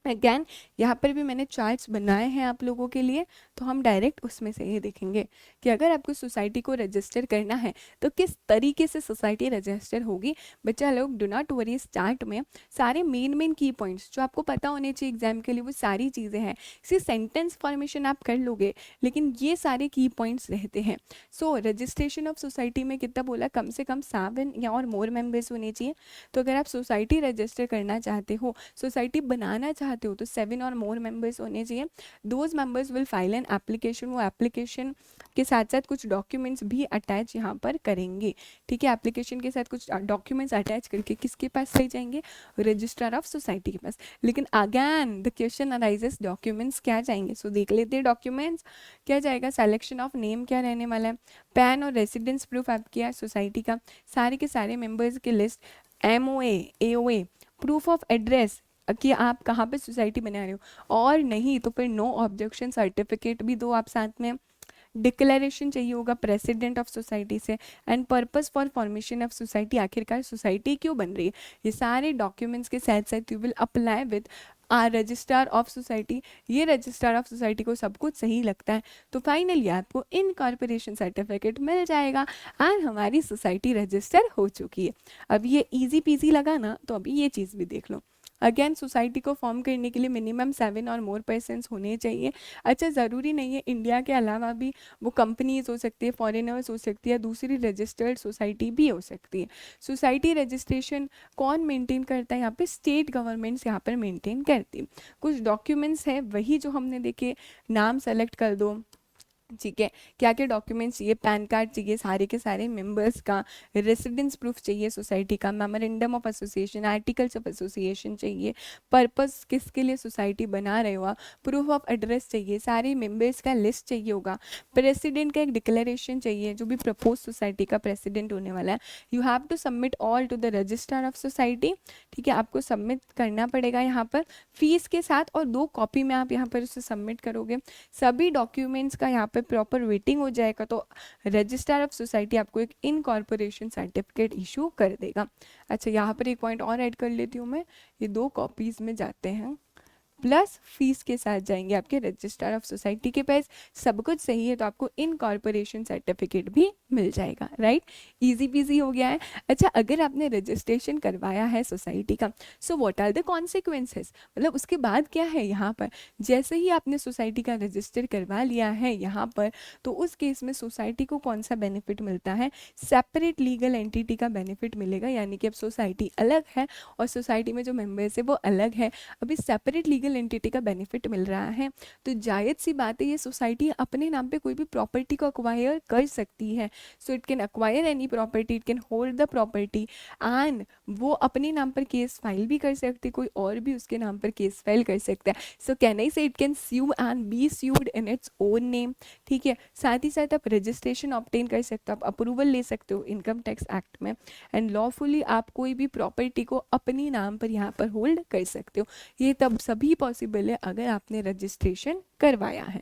अगैन यहाँ पर भी मैंने चार्ट्स बनाए हैं आप लोगों के लिए, तो हम डायरेक्ट उसमें से ये देखेंगे कि अगर आपको सोसाइटी को रजिस्टर करना है तो किस तरीके से सोसाइटी रजिस्टर होगी। बच्चा लोग डू नॉट वरी, इस चार्ट में सारे मेन की पॉइंट्स जो आपको पता होने चाहिए एग्जाम के लिए वो सारी चीज़ें हैं। सिर्फ सेंटेंस फॉर्मेशन आप कर लोगे, लेकिन ये सारे की पॉइंट्स रहते हैं। सो रजिस्ट्रेशन ऑफ सोसाइटी में कितना बोला? कम से कम 7 या और मोर मेंबर्स होने चाहिए। तो अगर आप सोसाइटी रजिस्टर करना चाहते हो, सोसाइटी बनाना चाहते चाहते हो तो 7 और मोर मेंबर्स होने चाहिए. Those members will file an application. वो एप्लीकेशन के साथ साथ कुछ डॉक्यूमेंट्स भी अटैच यहाँ पर करेंगे. ठीक है, एप्लीकेशन के साथ कुछ डॉक्यूमेंट्स अटैच करके किसके पास ले जाएंगे, रजिस्ट्रार ऑफ सोसाइटी के पास. लेकिन again the question arises, documents क्या जाएंगे. सो देख लेते हैं डॉक्यूमेंट्स क्या जाएगा. सिलेक्शन ऑफ नेम क्या रहने वाला है, पैन और रेसिडेंस प्रूफ आपकी है सोसाइटी का, सारे के सारे मेंबर्स की list, MOA AOA, proof of address कि आप कहाँ पे सोसाइटी बना रहे हो, और नहीं तो फिर नो ऑब्जेक्शन सर्टिफिकेट भी दो आप साथ में. डिक्लेरेशन चाहिए होगा प्रेसिडेंट ऑफ सोसाइटी से, and purpose for formation of society, आखिरकार सोसाइटी क्यों बन रही है. ये सारे डॉक्यूमेंट्स के साथ साथ you will apply with registrar of society. ये रजिस्ट्रार ऑफ सोसाइटी को सब कुछ सही लगता है तो फाइनली आपको इनकॉर्पोरेशन सर्टिफिकेट मिल जाएगा एंड हमारी सोसाइटी रजिस्टर हो चुकी है. अब ये इजी पीजी लगा ना, तो अभी ये चीज़ भी देख लो. अगेन सोसाइटी को फॉर्म करने के लिए मिनिमम 7 और मोर पर्सन्स होने चाहिए. अच्छा, ज़रूरी नहीं है इंडिया के अलावा भी, वो कंपनीज हो सकती है, फॉरेनर्स हो सकती है, दूसरी रजिस्टर्ड सोसाइटी भी हो सकती है. सोसाइटी रजिस्ट्रेशन कौन मेंटेन करता है यहाँ पे, स्टेट गवर्नमेंट्स यहाँ पर मेंटेन करती है. कुछ डॉक्यूमेंट्स है वही जो हमने देखे, नाम सेलेक्ट कर दो. ठीक है, क्या क्या डॉक्यूमेंट्स चाहिए, पैन कार्ड चाहिए सारे के सारे मेंबर्स का, रेसिडेंस प्रूफ चाहिए सोसाइटी का, memorandum of association, articles of association चाहिए, पर्पस किसके लिए सोसाइटी बना रहे हो, प्रूफ ऑफ एड्रेस चाहिए, सारे मेंबर्स का लिस्ट चाहिए होगा, प्रेसिडेंट का एक डिक्लेरेशन चाहिए जो भी प्रपोज सोसाइटी का प्रेसिडेंट होने वाला है. You have to submit all to the registrar of society. ठीक है, आपको सबमिट करना पड़ेगा यहाँ पर फीस के साथ, और 2 कॉपी में आप यहाँ पर उसे सबमिट करोगे. सभी डॉक्यूमेंट्स का यहाँ पे प्रॉपर वेटिंग हो जाएगा तो रजिस्ट्रार ऑफ सोसाइटी आपको एक इनकॉर्पोरेशन सर्टिफिकेट इशू कर देगा. अच्छा, यहाँ पर एक पॉइंट और ऐड कर लेती हूँ मैं, ये 2 कॉपीज में जाते हैं प्लस फीस के साथ जाएंगे आपके रजिस्ट्रार ऑफ सोसाइटी के पास. सब कुछ सही है तो आपको इनकॉर्पोरेशन सर्टिफिकेट भी मिल जाएगा. राइट, इजी पीजी हो गया है. अच्छा, अगर आपने रजिस्ट्रेशन करवाया है सोसाइटी का, so what are the consequences, मतलब उसके बाद क्या है यहाँ पर. जैसे ही आपने सोसाइटी का रजिस्टर करवा लिया है यहाँ पर, तो उस केस में सोसाइटी को कौन सा बेनिफिट मिलता है, सेपरेट लीगल एंटिटी का बेनिफिट मिलेगा. यानी कि अब सोसाइटी अलग है और सोसाइटी में जो मेंबर्स है वो अलग है. अभी सेपरेट लीगल एंटिटी का बेनिफिट मिल रहा है तो जायज सी बात है ये सोसाइटी अपने नाम पे कोई भी प्रॉपर्टी को अक्वायर कर सकती है. So it can acquire any property, it can hold the property and वो अपने नाम पर केस फाइल भी कर सकती है, कोई और भी उसके नाम पर केस फाइल कर सकता है. सो can I say it can sue and be sued in its own name. ठीक है, साथ ही साथ आप रजिस्ट्रेशन ऑब्टेन कर सकते हो, आप अप्रूवल ले सकते हो इनकम टैक्स एक्ट में, एंड लॉफुली आप कोई भी प्रॉपर्टी को अपने नाम पर यहाँ पर होल्ड कर सकते हो. ये तब सभी पॉसिबल है अगर आपने रजिस्ट्रेशन करवाया है.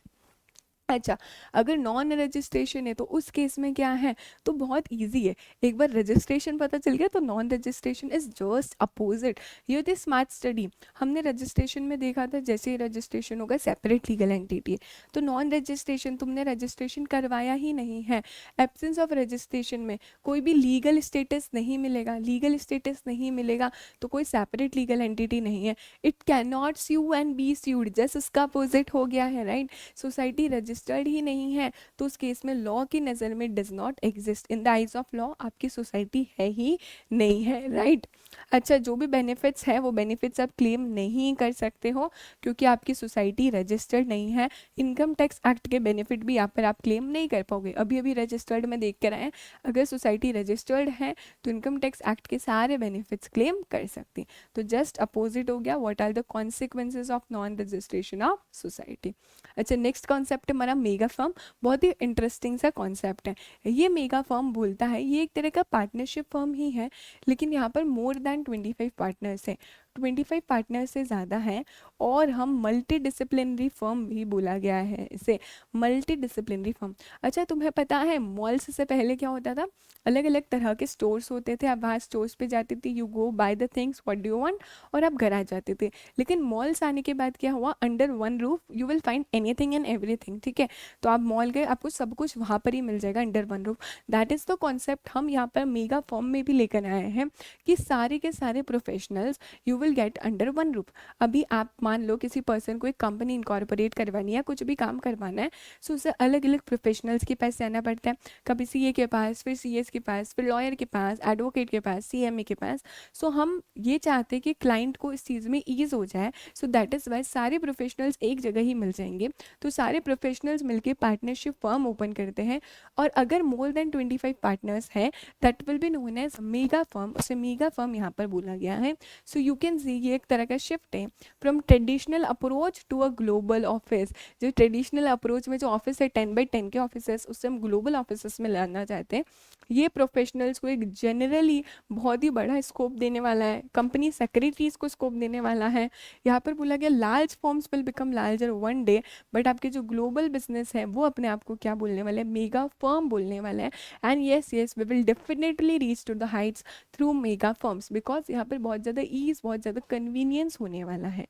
अच्छा, अगर नॉन रजिस्ट्रेशन है तो उस केस में क्या है, तो बहुत इजी है. एक बार रजिस्ट्रेशन पता चल गया तो non registration is just opposite. ये थी स्मार्ट स्टडी. हमने रजिस्ट्रेशन में देखा था जैसे ही रजिस्ट्रेशन होगा सेपरेट लीगल एंटिटी, तो नॉन रजिस्ट्रेशन तुमने रजिस्ट्रेशन करवाया ही नहीं है, एब्सेंस ऑफ रजिस्ट्रेशन में कोई भी लीगल स्टेटस नहीं मिलेगा. लीगल स्टेटस नहीं मिलेगा तो कोई सेपरेट लीगल एंटिटी नहीं है, it can not sue and be sued. Just उसका अपोजिट हो गया है. राइट, सोसाइटी रजिस्टर्ड ही नहीं है तो उस केस में लॉ की नज़र में does not exist. In the eyes of law आपकी सोसाइटी है ही नहीं है. राइट. अच्छा, जो भी बेनिफिट्स है वो बेनिफिट्स आप क्लेम नहीं कर सकते हो क्योंकि आपकी सोसाइटी रजिस्टर्ड नहीं है. इनकम टैक्स एक्ट के बेनिफिट भी यहाँ पर आप क्लेम नहीं कर पाओगे. अभी अभी रजिस्टर्ड में देख कर आए, अगर सोसाइटी रजिस्टर्ड है तो इनकम टैक्स एक्ट के सारे बेनिफिट्स क्लेम कर सकती. तो जस्ट अपोजिट हो गया. What are the consequences of non registration of society. अच्छा, नेक्स्ट कॉन्सेप्ट हमारा मेगा फर्म. बहुत ही इंटरेस्टिंग सा कॉन्सेप्ट है. ये मेगा फर्म बोलता है ये एक तरह का पार्टनरशिप फर्म ही है, लेकिन यहाँ पर मोर देन 25 पार्टनर्स हैं. 25 पार्टनर से ज़्यादा हैं और हम मल्टी डिसिप्लिनरी फर्म भी बोला गया है इसे, मल्टी डिसिप्लिनरी फर्म. अच्छा, तुम्हें पता है मॉल्स से पहले क्या होता था, अलग अलग तरह के स्टोर्स होते थे. आप वहाँ स्टोर्स पे जाती थी, you go by the things what do you want और आप घर आ जाते थे. लेकिन मॉल्स आने के बाद क्या हुआ, under one roof you will find anything and everything. ठीक है, तो आप मॉल गए आपको सब कुछ वहाँ पर ही मिल जाएगा under one roof. That is the concept हम यहाँ पर मेगा फर्म में भी लेकर आए हैं कि सारे के सारे professionals you will get under one roof. अभी आप मान लो किसी पर्सन को एक कंपनी इनकॉर्पोरेट करवानी है, कुछ भी काम करवाना है, सो उसे अलग अलग प्रोफेशनल्स के पास जाना पड़ता है, कभी सीए के पास, फिर सीएस के पास, फिर लॉयर के पास, एडवोकेट के पास, सीएमए के पास। सो हम ये चाहते हैं कि क्लाइंट को इस चीज़ में ईज हो जाए, सो दैट इज़ वाई सारे प्रोफेशनल्स एक जगह ही मिल जाएंगे। तो सारे प्रोफेशनल्स मिलके पार्टनरशिप फर्म ओपन करते हैं, और अगर मोर देन 25 पार्टनर्स हैं that will be known as mega firm, उसे मेगा फर्म यहाँ पर बोला गया है। सो यू कैन सी ये एक तरह का शिफ्ट है from traditional approach to a global office. जो ट्रेडिशनल अप्रोच में जो ऑफिस है 10x10 के ऑफिस, उससे हम ग्लोबल ऑफिस में लाना चाहते हैं। ये प्रोफेशनल्स को एक जनरली बहुत ही बड़ा स्कोप देने वाला है, कंपनी सेक्रेटरीज को स्कोप देने वाला है। यहाँ पर बोला गया large firms will become larger one day, but आपके जो ग्लोबल बिजनेस है वो अपने आप को क्या बोलने वाले हैं, मेगा फर्म बोलने वाले हैं। And yes we will definitely reach to the heights through mega firms, because यहाँ पर बहुत ज़्यादा ईज, बहुत ज़्यादा कन्वीनियंस होने वाला है।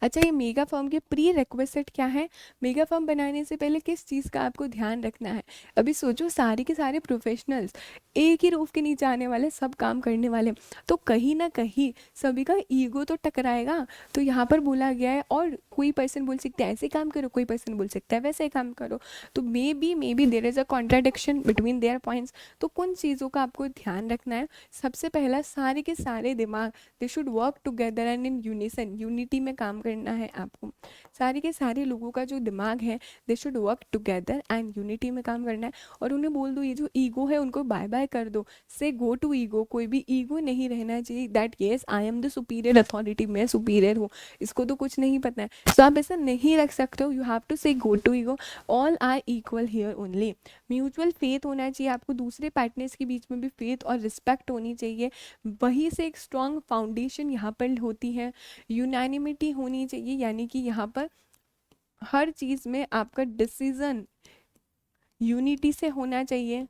अच्छा, ये मेगा फर्म के प्री रिक्वेस्ट क्या है? मेगा फर्म बनाने से पहले किस चीज़ का आपको ध्यान रखना है? अभी सोचो, सारे के सारे प्रोफेशनल्स एक ही रूफ के नीचे आने वाले, सब काम करने वाले, तो कहीं ना कहीं सभी का ईगो तो टकराएगा। तो यहाँ पर बोला गया है, और कोई पर्सन बोल सकता है ऐसे काम करो, कोई पर्सन बोल सकता है वैसे काम करो, तो maybe there is a contradiction between their points. तो कुछ चीज़ों का आपको ध्यान रखना है। सबसे पहला, सारे के सारे दिमाग they should work together and in unison, unity में काम करना है आपको। सारे के सारे लोगों का जो दिमाग है they should work together and unity में काम करना है। और उन्हें बोल दो ये जो ईगो है उनको बाय बाय कर दो, से गो टू ईगो। कोई भी ईगो नहीं रहना चाहिए, that yes I am the superior authority, मैं सुपीरियर हूँ, इसको तो कुछ नहीं पता है। तो आप ऐसा नहीं रख सकते हो, you have to say go to ego, all are equal here only. Mutual faith होना चाहिए आपको, दूसरे पार्टनर्स के बीच में भी फेथ और रिस्पेक्ट होनी चाहिए, वहीं से एक स्ट्रॉन्ग फाउंडेशन यहाँ पर होती है। यूनानिमिटी होनी चाहिए, यानी कि यहाँ पर हर चीज़ में आपका डिसीजन यूनिटी से होना चाहिए,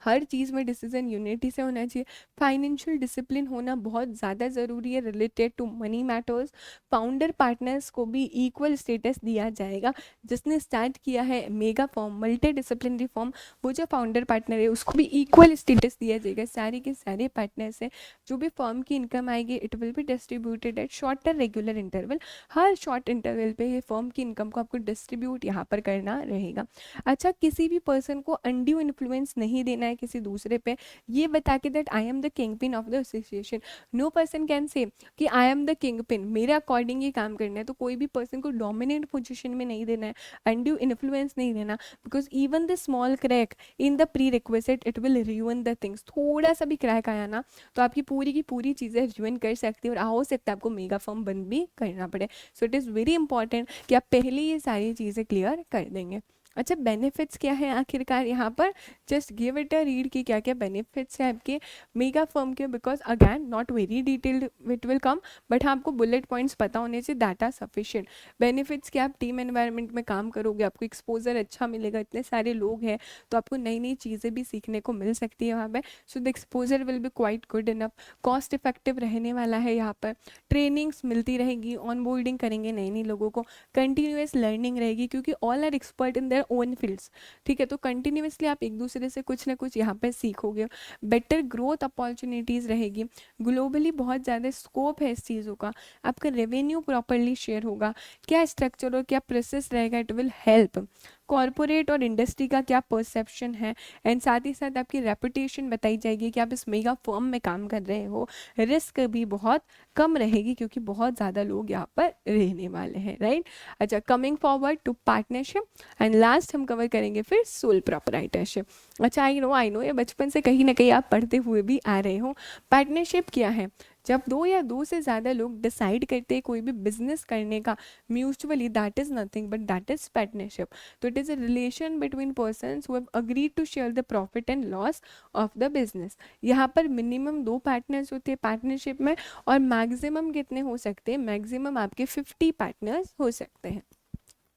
हर चीज़ में डिसीजन यूनिटी से होना चाहिए। फाइनेंशियल डिसिप्लिन होना बहुत ज़्यादा ज़रूरी है related to money matters. Founder partners को भी इक्वल स्टेटस दिया जाएगा। जिसने स्टार्ट किया है mega form, multi disciplinary form, वो जो फाउंडर पार्टनर है उसको भी इक्वल स्टेटस दिया जाएगा। सारे के सारे पार्टनर्स हैं, जो भी फॉर्म की इनकम आएगी it will be distributed at shorter regular interval. हर शॉर्ट इंटरवल पे ये फॉर्म की इनकम को आपको डिस्ट्रीब्यूट यहाँ पर करना रहेगा। अच्छा, किसी भी पर्सन को अनड्यू इन्फ्लुएंस नहीं देना है किसी दूसरे पे, ये बता के that I am the kingpin of the association. No person can say कि I am the kingpin, मेरे अकॉर्डिंग ये काम करना है। तो कोई भी पर्सन को डोमिनेंट पोजीशन में नहीं देना है, अनड्यू इन्फ्लुएंस नहीं देना, because even the small crack in the pre request it will ruin the things. थोड़ा सा भी क्रैक आया ना तो आपकी पूरी की पूरी चीज़ें रियून कर सकती है, और हो सकता है आपको मेगा फॉर्म बंद भी करना पड़े। So it is very important कि आप पहले ये सारी चीज़ें क्लियर कर देंगे। अच्छा, बेनिफिट्स क्या है आखिरकार यहाँ पर? Just give it a read कि क्या क्या बेनिफिट्स हैं आपके मेगा फर्म के, because again not very detailed it will come, but हाँ आपको बुलेट पॉइंट्स पता होने चाहिए, दैट आर सफिशिएंट। बेनिफिट्स क्या, आप टीम एनवायरनमेंट में काम करोगे, आपको एक्सपोजर अच्छा मिलेगा, इतने सारे लोग हैं तो आपको नई नई चीज़ें भी सीखने को मिल सकती है वहाँ पर। So the exposure will be quite good enough, cost effective रहने वाला है यहाँ पर, ट्रेनिंग्स मिलती रहेगी, ऑन बोर्डिंग करेंगे नए नए लोगों को, कंटिन्यूस लर्निंग रहेगी क्योंकि all are expert in their own fields. ठीक है, तो कंटिन्यूसली आप एक दूसरे से कुछ ना कुछ यहाँ पर सीखोगे। बेटर ग्रोथ अपॉर्चुनिटीज़ रहेगी, ग्लोबली बहुत ज़्यादा स्कोप है इस चीज़ों का, आपका रेवेन्यू प्रॉपरली शेयर होगा, क्या स्ट्रक्चर और क्या प्रोसेस रहेगा, इट विल हेल्प। कॉरपोरेट और इंडस्ट्री का क्या परसेप्शन है, एंड साथ ही साथ आपकी रेपुटेशन बताई जाएगी कि आप इस मेगा फर्म में काम कर रहे हो। रिस्क भी बहुत कम रहेगी क्योंकि बहुत ज़्यादा लोग यहाँ पर रहने वाले हैं, राइट। अच्छा, coming forward to partnership and last हम कवर करेंगे फिर सोल प्रोप्राइटरशिप। अच्छा, आई नो ये बचपन से कहीं ना कहीं आप पढ़ते हुए भी आ रहे हो। पार्टनरशिप क्या है? जब दो या दो से ज़्यादा लोग डिसाइड करते हैं कोई भी बिजनेस करने का mutually, that is nothing but that is partnership. तो it is a relation between persons who have agreed to share the profit and loss of the business. यहाँ पर मिनिमम 2 पार्टनर्स होते हैं पार्टनरशिप में, और मैक्सिमम कितने हो सकते हैं? मैक्सिमम आपके 50 पार्टनर्स हो सकते हैं।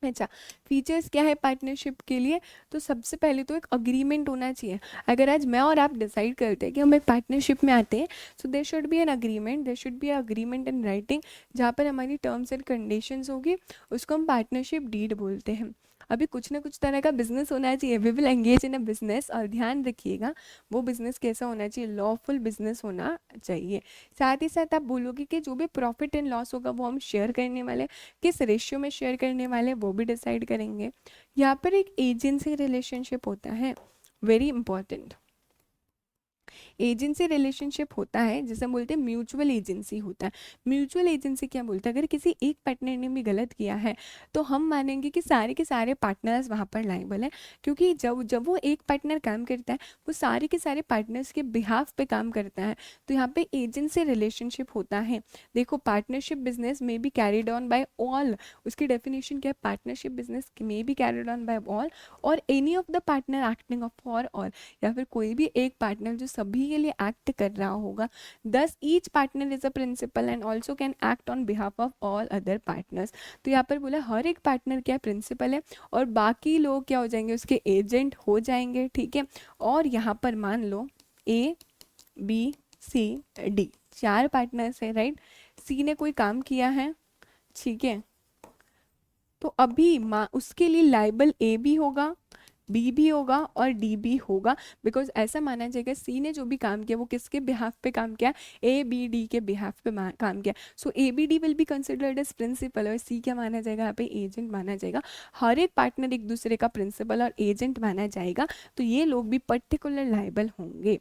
अच्छा, फीचर्स क्या है पार्टनरशिप के लिए? तो सबसे पहले तो एक अग्रीमेंट होना चाहिए। अगर आज मैं और आप डिसाइड करते हैं कि हम एक पार्टनरशिप में आते हैं, so there should be an agreement, there should be agreement in writing, जहाँ पर हमारी टर्म्स एंड कंडीशंस होगी, उसको हम पार्टनरशिप डीड बोलते हैं। अभी कुछ ना कुछ तरह का बिजनेस होना चाहिए, we will engage in a business, और ध्यान रखिएगा वो बिजनेस कैसा होना चाहिए, लॉफुल बिजनेस होना चाहिए। साथ ही साथ आप बोलोगे कि जो भी प्रॉफिट एंड लॉस होगा वो हम शेयर करने वाले, किस रेशियो में शेयर करने वाले वो भी डिसाइड करेंगे। यहाँ पर एक एजेंसी रिलेशनशिप होता है, वेरी इंपॉर्टेंट। एजेंसी रिलेशनशिप होता है जिसे हम बोलते हैं म्यूचुअल एजेंसी होता है। म्यूचुअल एजेंसी क्या बोलता है, अगर किसी एक पार्टनर ने भी गलत किया है तो हम मानेंगे कि सारे के सारे पार्टनर्स वहाँ पर लायबल है, क्योंकि जब जब वो एक पार्टनर काम करता है वो सारे के सारे पार्टनर्स के बिहाफ पे काम करता है, तो यहाँ पे एजेंसी रिलेशनशिप होता है। देखो पार्टनरशिप बिजनेस में be carried on by all, उसकी डेफिनेशन क्या है, पार्टनरशिप बिजनेस में be carried on by all or any of the partner acting for all, या फिर कोई भी एक पार्टनर जो सभी के लिए एक्ट कर रहा होगा। Thus each partner is a principal and also can act on behalf of all other partners. तो यहाँ पर बोला हर एक पार्टनर क्या प्रिंसिपल है और बाकी लोग क्या हो जाएंगे, उसके एजेंट हो जाएंगे, ठीक है। और यहाँ पर मान लो ए बी सी डी चार पार्टनर्स है, राइट। सी ने कोई काम किया है, ठीक है, तो अभी उसके लिए लाइबल ए भी होगा, बी भी होगा और डी भी होगा, बिकॉज ऐसा माना जाएगा सी ने जो भी काम किया वो किसके बिहाफ पे काम किया, ए बी डी के बिहाफ पे काम किया। So A B D will be considered as principal और सी क्या माना जाएगा, यहाँ पे एजेंट माना जाएगा। हर एक पार्टनर एक दूसरे का प्रिंसिपल और एजेंट माना जाएगा, तो ये लोग भी पर्टिकुलर लाइबल होंगे।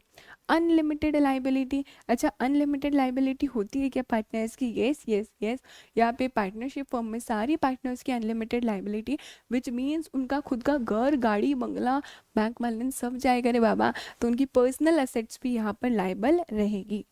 अनलिमिटेड लाइबिलिटी, अच्छा अनलिमिटेड लाइबिलिटी होती है क्या पार्टनर्स की, यस यस यस। यहाँ पे पार्टनरशिप फर्म में सारी पार्टनर्स की अनलिमिटेड लाइबिलिटी, विच मीन्स उनका खुद का घर गाड़ी बंगला बैंक बैलेंस सब जाएगा रे बाबा, तो उनकी पर्सनल एसेट्स भी यहाँ पर लाइबल रहेगी।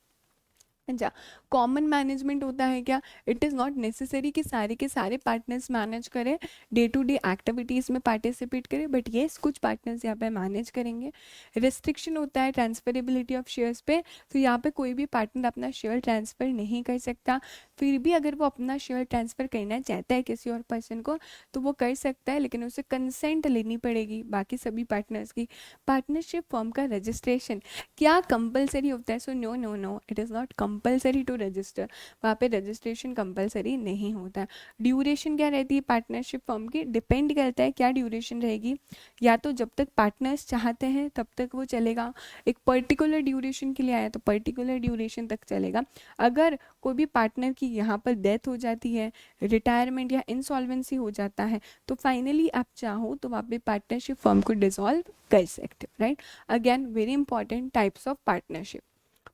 अच्छा कॉमन मैनेजमेंट होता है क्या, इट इज़ नॉट नेसेसरी कि सारे के सारे पार्टनर्स मैनेज करें, डे टू डे एक्टिविटीज़ में पार्टिसिपेट करें, बट येस कुछ पार्टनर्स यहाँ पे मैनेज करेंगे। रिस्ट्रिक्शन होता है ट्रांसफरेबिलिटी ऑफ शेयर्स पे, तो यहाँ पे कोई भी पार्टनर अपना शेयर ट्रांसफ़र नहीं कर सकता, फिर भी अगर वो अपना शेयर ट्रांसफ़र करना चाहता है किसी और पर्सन को तो वो कर सकता है, लेकिन उसे कंसेंट लेनी पड़ेगी बाकी सभी पार्टनर्स की। पार्टनरशिप फॉर्म का रजिस्ट्रेशन क्या कंपलसरी होता है, so no no no it is not compulsory to register, वहाँ पे रजिस्ट्रेशन कंपलसरी नहीं होता है। ड्यूरेशन क्या रहती है पार्टनरशिप फॉर्म की, डिपेंड करता है क्या ड्यूरेशन रहेगी, या तो जब तक पार्टनर्स चाहते हैं तब तक वो चलेगा, एक पर्टिकुलर ड्यूरेशन के लिए आया तो पर्टिकुलर ड्यूरेशन तक चलेगा। अगर कोई भी पार्टनर की यहाँ पर डेथ हो जाती है, रिटायरमेंट या इंसॉल्वेंसी हो जाता है, तो फाइनली आप चाहो तो वहाँ पे पार्टनरशिप फर्म को डिसॉल्व कर सकते हो, right. Again very important types of partnership.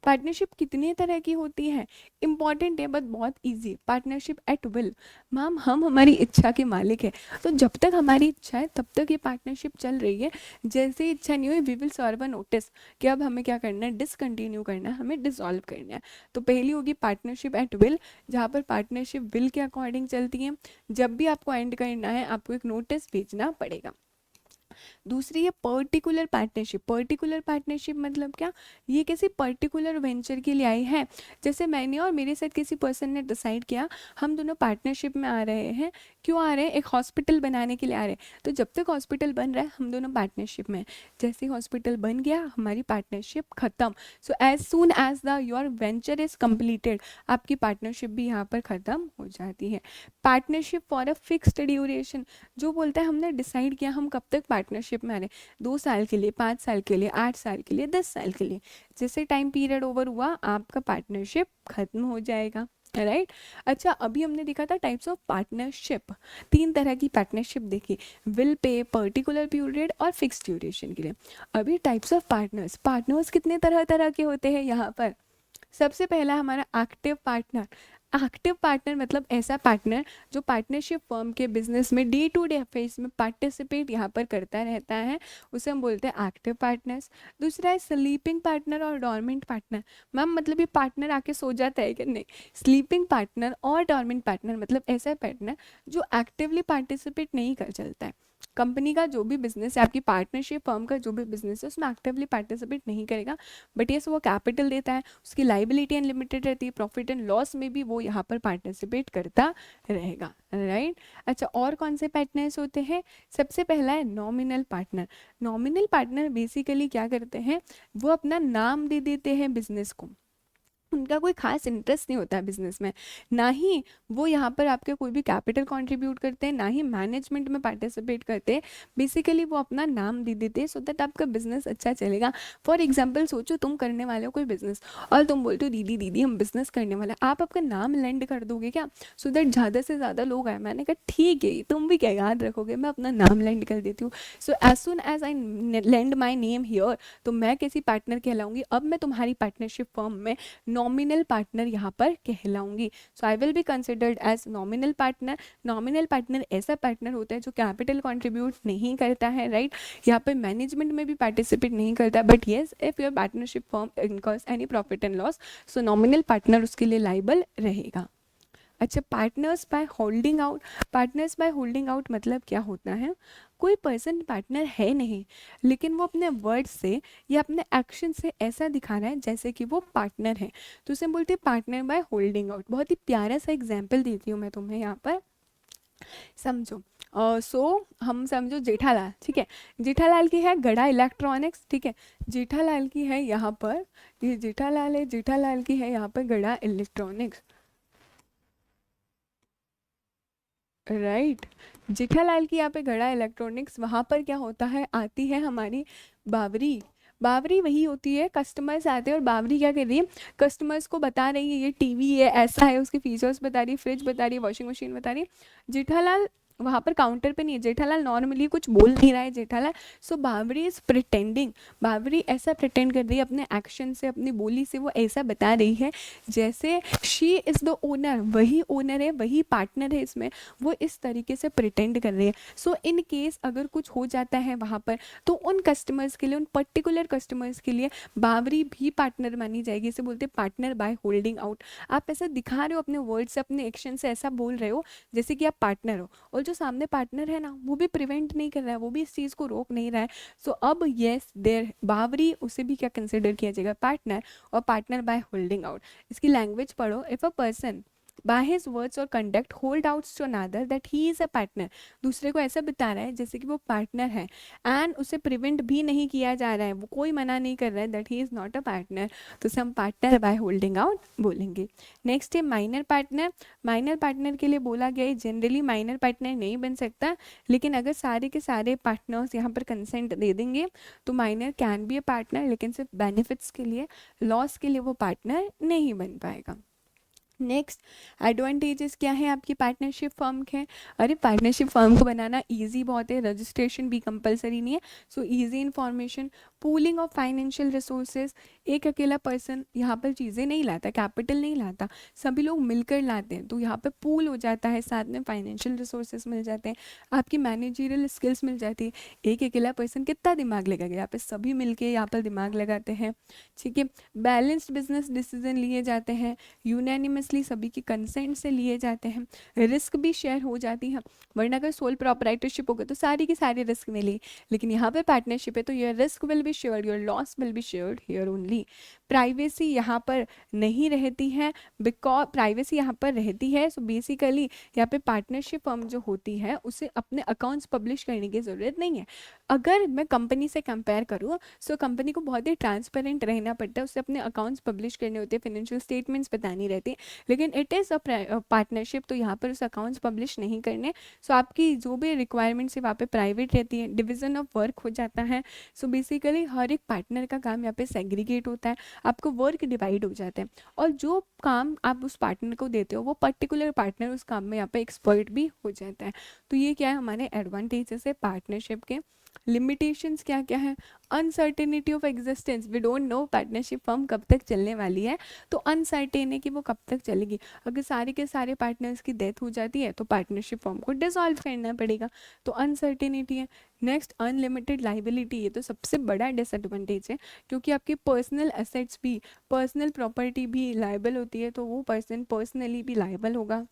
Partnership कितने तरह की होती है, इंपॉर्टेंट है बट बहुत easy. Partnership at will, ma'am हम हमारी इच्छा के मालिक है, तो जब तक हमारी इच्छा है तब तक ये पार्टनरशिप चल रही है, जैसे ही इच्छा नहीं हुई we will serve a notice कि अब हमें क्या करना है, डिसकंटिन्यू करना है, हमें डिसॉल्व करना है। तो पहली होगी पार्टनरशिप एट विल, जहाँ पर पार्टनरशिप विल के अकॉर्डिंग चलती है, जब भी आपको एंड करना है आपको एक नोटिस भेजना पड़ेगा। दूसरी है पर्टिकुलर पार्टनरशिप। पर्टिकुलर पार्टनरशिप मतलब क्या, ये किसी पर्टिकुलर वेंचर के लिए आई है, जैसे मैंने और मेरे साथ किसी पर्सन ने डिसाइड किया हम दोनों पार्टनरशिप में आ रहे हैं, क्यों आ रहे हैं, एक हॉस्पिटल बनाने के लिए आ रहे हैं, तो जब तक हॉस्पिटल बन रहा है हम दोनों पार्टनरशिप में, जैसे हॉस्पिटल बन गया हमारी पार्टनरशिप खत्म। So as soon as the your venture is completed आपकी पार्टनरशिप भी यहाँ पर ख़त्म हो जाती है। Partnership for a fixed duration, जो बोलता है हमने डिसाइड किया हम कब तक पार्टनरशिप में आ रहे हैं, 2 साल के लिए, 5 साल के लिए, 8 साल के लिए, 10 साल के लिए, जैसे टाइम पीरियड ओवर हुआ आपका पार्टनरशिप खत्म हो जाएगा, राइट। अच्छा अभी हमने देखा था टाइप्स ऑफ पार्टनरशिप, 3 तरह की पार्टनरशिप देखी, विल पे, पर्टिकुलर पीरियड और फिक्स ड्यूरेशन के लिए। अभी टाइप्स ऑफ पार्टनर्स, पार्टनर्स कितने तरह तरह के होते हैं यहाँ पर। सबसे पहला हमारा एक्टिव पार्टनर। एक्टिव पार्टनर मतलब ऐसा पार्टनर जो पार्टनरशिप फर्म के बिजनेस में डे टू डे अफेयर्स में पार्टिसिपेट यहाँ पर करता रहता है, उसे हम बोलते हैं एक्टिव पार्टनर्स। दूसरा है स्लीपिंग पार्टनर और डॉर्मेंट पार्टनर। मैम मतलब ये पार्टनर आके सो जाता है कि नहीं, स्लीपिंग पार्टनर और डॉर्मेंट पार्टनर मतलब ऐसा पार्टनर जो एक्टिवली पार्टिसिपेट नहीं कर चलता है, कंपनी का जो भी बिजनेस है, आपकी पार्टनरशिप फर्म का जो भी बिजनेस है उसमें एक्टिवली पार्टिसिपेट नहीं करेगा, बट ये वो कैपिटल देता है, उसकी लाइबिलिटी अनलिमिटेड रहती है, प्रॉफिट एंड लॉस में भी वो यहाँ पर पार्टिसिपेट करता रहेगा, राइट। अच्छा और कौन से पार्टनर्स होते हैं, सबसे पहला है nominal partner. Nominal partner basically क्या करते हैं, वो अपना नाम दे देते हैं बिजनेस को, उनका कोई खास इंटरेस्ट नहीं होता है बिजनेस में, ना ही वो यहाँ पर आपके कोई भी कैपिटल कंट्रीब्यूट करते हैं, ना ही मैनेजमेंट में पार्टिसिपेट करते हैं। बेसिकली वो अपना नाम दे देते हैं सो दैट आपका बिजनेस अच्छा चलेगा। फॉर एग्जांपल सोचो तुम करने वाले हो कोई बिजनेस और तुम बोलते हो दीदी दीदी हम बिजनेस करने वाले हैं, आप आपका नाम लैंड कर दोगे क्या, सो दैट ज़्यादा से ज़्यादा लोग आए। मैंने कहा ठीक है, तुम भी क्या याद रखोगे, मैं अपना नाम लैंड कर देती हूँ। So as soon as I land my name here, तो मैं किसी पार्टनर कहलाऊंगी। अब मैं तुम्हारी पार्टनरशिप फर्म में नॉमिनल पार्टनर यहाँ पर कहलाऊंगी। So I will be considered as nominal partner. Nominal partner ऐसा पार्टनर होता है जो कैपिटल कंट्रीब्यूट नहीं करता है, राइट, यहाँ पर मैनेजमेंट में भी पार्टिसिपेट नहीं करता, but yes if your partnership firm incurs any profit and loss, so nominal partner उसके लिए लाइबल रहेगा। अच्छा, partners by holding out. Partners by holding out मतलब क्या होता है, कोई पर्सन पार्टनर है नहीं लेकिन वो अपने वर्ड से या अपने एक्शन से ऐसा दिखा रहा है जैसे कि वो पार्टनर है, तो उसे बोलते हैं पार्टनर बाय होल्डिंग आउट। बहुत ही प्यारा सा एग्जाम्पल देती हूँ मैं तुम्हें यहाँ पर, समझो। हम समझो जेठालाल, ठीक है, जेठालाल की है गड़ा इलेक्ट्रॉनिक्स, ठीक है, जेठालाल की है यहाँ पर, ये जेठालाल है, जेठालाल की है यहाँ पर गड़ा इलेक्ट्रॉनिक्स, राइट। जेठालाल की यहाँ पे गड़ा इलेक्ट्रॉनिक्स, वहाँ पर क्या होता है, आती है हमारी बावरी। बावरी वही होती है, कस्टमर्स आते हैं और बावरी क्या कर रही है, कस्टमर्स को बता रही है ये टीवी है, ऐसा है, उसके फीचर्स बता रही है, फ्रिज बता रही है, वॉशिंग मशीन बता रही है। जेठालाल वहाँ पर काउंटर पे नहीं है, जेठालाल नॉर्मली कुछ बोल नहीं रहा है जेठालाल। सो बावरी इज प्रिटेंडिंग, बावरी ऐसा प्रिटेंड कर रही है अपने एक्शन से, अपनी बोली से वो ऐसा बता रही है जैसे शी इज़ द ओनर, वही ओनर है, वही पार्टनर है इसमें, वो इस तरीके से प्रिटेंड कर रही है। सो इन केस अगर कुछ हो जाता है वहाँ पर, तो उन कस्टमर्स के लिए, उन पर्टिकुलर कस्टमर्स के लिए बावरी भी पार्टनर मानी जाएगी। इसे बोलते हैं पार्टनर बाय होल्डिंग आउट। आप ऐसा दिखा रहे हो अपने वर्ड से, अपने एक्शन से ऐसा बोल रहे हो जैसे कि आप पार्टनर हो, और जो सामने पार्टनर है ना वो भी प्रिवेंट नहीं कर रहा है, वो भी इस चीज़ को रोक नहीं रहा है। सो अब येस देर बावरी, उसे भी क्या कंसिडर किया जाएगा, पार्टनर, और पार्टनर बाय होल्डिंग आउट। इसकी लैंग्वेज पढ़ो, if a person by his words or conduct hold out to another that he is a partner, दूसरे को ऐसा बता रहा है जैसे कि वो पार्टनर है, एंड उसे प्रिवेंट भी नहीं किया जा रहा है, वो कोई मना नहीं कर रहा है that he is not a partner, तो हम पार्टनर बाय होल्डिंग आउट बोलेंगे। नेक्स्ट है माइनर पार्टनर। माइनर पार्टनर के लिए बोला गया है जनरली माइनर पार्टनर नहीं बन सकता, लेकिन अगर सारे के सारे पार्टनर्स यहाँ पर कंसेंट दे देंगे तो minor can be A partner, लेकिन सिर्फ बेनिफिट्स के लिए, लॉस के लिए वो पार्टनर नहीं बन पाएगा। नेक्स्ट एडवांटेजेस क्या है आपकी पार्टनरशिप फर्म के, अरे पार्टनरशिप फर्म को बनाना इजी बहुत है, रजिस्ट्रेशन भी कंपलसरी नहीं है, so easy information, pooling of financial resources, एक अकेला पर्सन यहाँ पर चीज़ें नहीं लाता, कैपिटल नहीं लाता, सभी लोग मिलकर लाते हैं, तो यहाँ पे पूल हो जाता है, साथ में फाइनेंशियल रिसोर्सेज मिल जाते हैं, आपकी मैनेजरियल स्किल्स मिल जाती है। एक अकेला पर्सन कितना दिमाग लगाएगा, यहाँ पे सभी मिलके यहाँ पर दिमाग लगाते हैं, ठीक है। बैलेंस्ड बिजनेस डिसीजन लिए जाते हैं, यूनानिमसली सभी की कंसेंट से लिए जाते हैं, रिस्क भी शेयर हो जाती है, वरना अगर सोल प्रोप्राइटरशिप होगा तो सारी की सारी रिस्क मिली, लेकिन यहाँ पे पार्टनरशिप है तो your risk will be shared, your loss will be shared here only. Privacy यहाँ पर नहीं रहती है, बिकॉज प्राइवेसी यहाँ पर रहती है, सो बेसिकली यहाँ पे पार्टनरशिप फर्म जो होती है उसे अपने अकाउंट्स पब्लिश करने की ज़रूरत नहीं है। अगर मैं कंपनी से कंपेयर करूँ, सो कंपनी को बहुत ही ट्रांसपेरेंट रहना पड़ता है, उसे अपने अकाउंट्स पब्लिश करने होते हैं, फाइनेंशियल स्टेटमेंट्स बतानी रहती है, लेकिन इट इज़ अ पार्टनरशिप, तो यहाँ पर उस अकाउंट्स पब्लिश नहीं करने। सो आपकी जो भी रिक्वायरमेंट्स है वहाँ पे प्राइवेट रहती है, डिवीजन ऑफ वर्क हो जाता है। सो बेसिकली हर एक पार्टनर का काम यहाँ पे सेग्रीगेट होता है, आपको वर्क डिवाइड हो जाता है, और जो काम आप उस पार्टनर को देते हो वो पर्टिकुलर पार्टनर उस काम में यहाँ पे एक्सपर्ट भी हो जाता है। तो ये क्या है हमारे एडवांटेजेस है पार्टनरशिप के। लिमिटेशंस क्या क्या है, uncertainty of existence, we don't know partnership firm कब तक चलने वाली है, तो अनसर्टेन है कि वो कब तक चलेगी। अगर सारे के सारे पार्टनर्स की डेथ हो जाती है तो पार्टनरशिप फर्म को डिसॉल्व करना पड़ेगा, तो अनसर्टेनिटी है। नेक्स्ट अनलिमिटेड लाइबिलिटी, ये तो सबसे बड़ा डिसएडवांटेज है, क्योंकि आपकी पर्सनल एसेट्स भी, पर्सनल प्रॉपर्टी भी लाइबल होती है, तो वो पर्सन पर्सनली भी लाइबल होगा।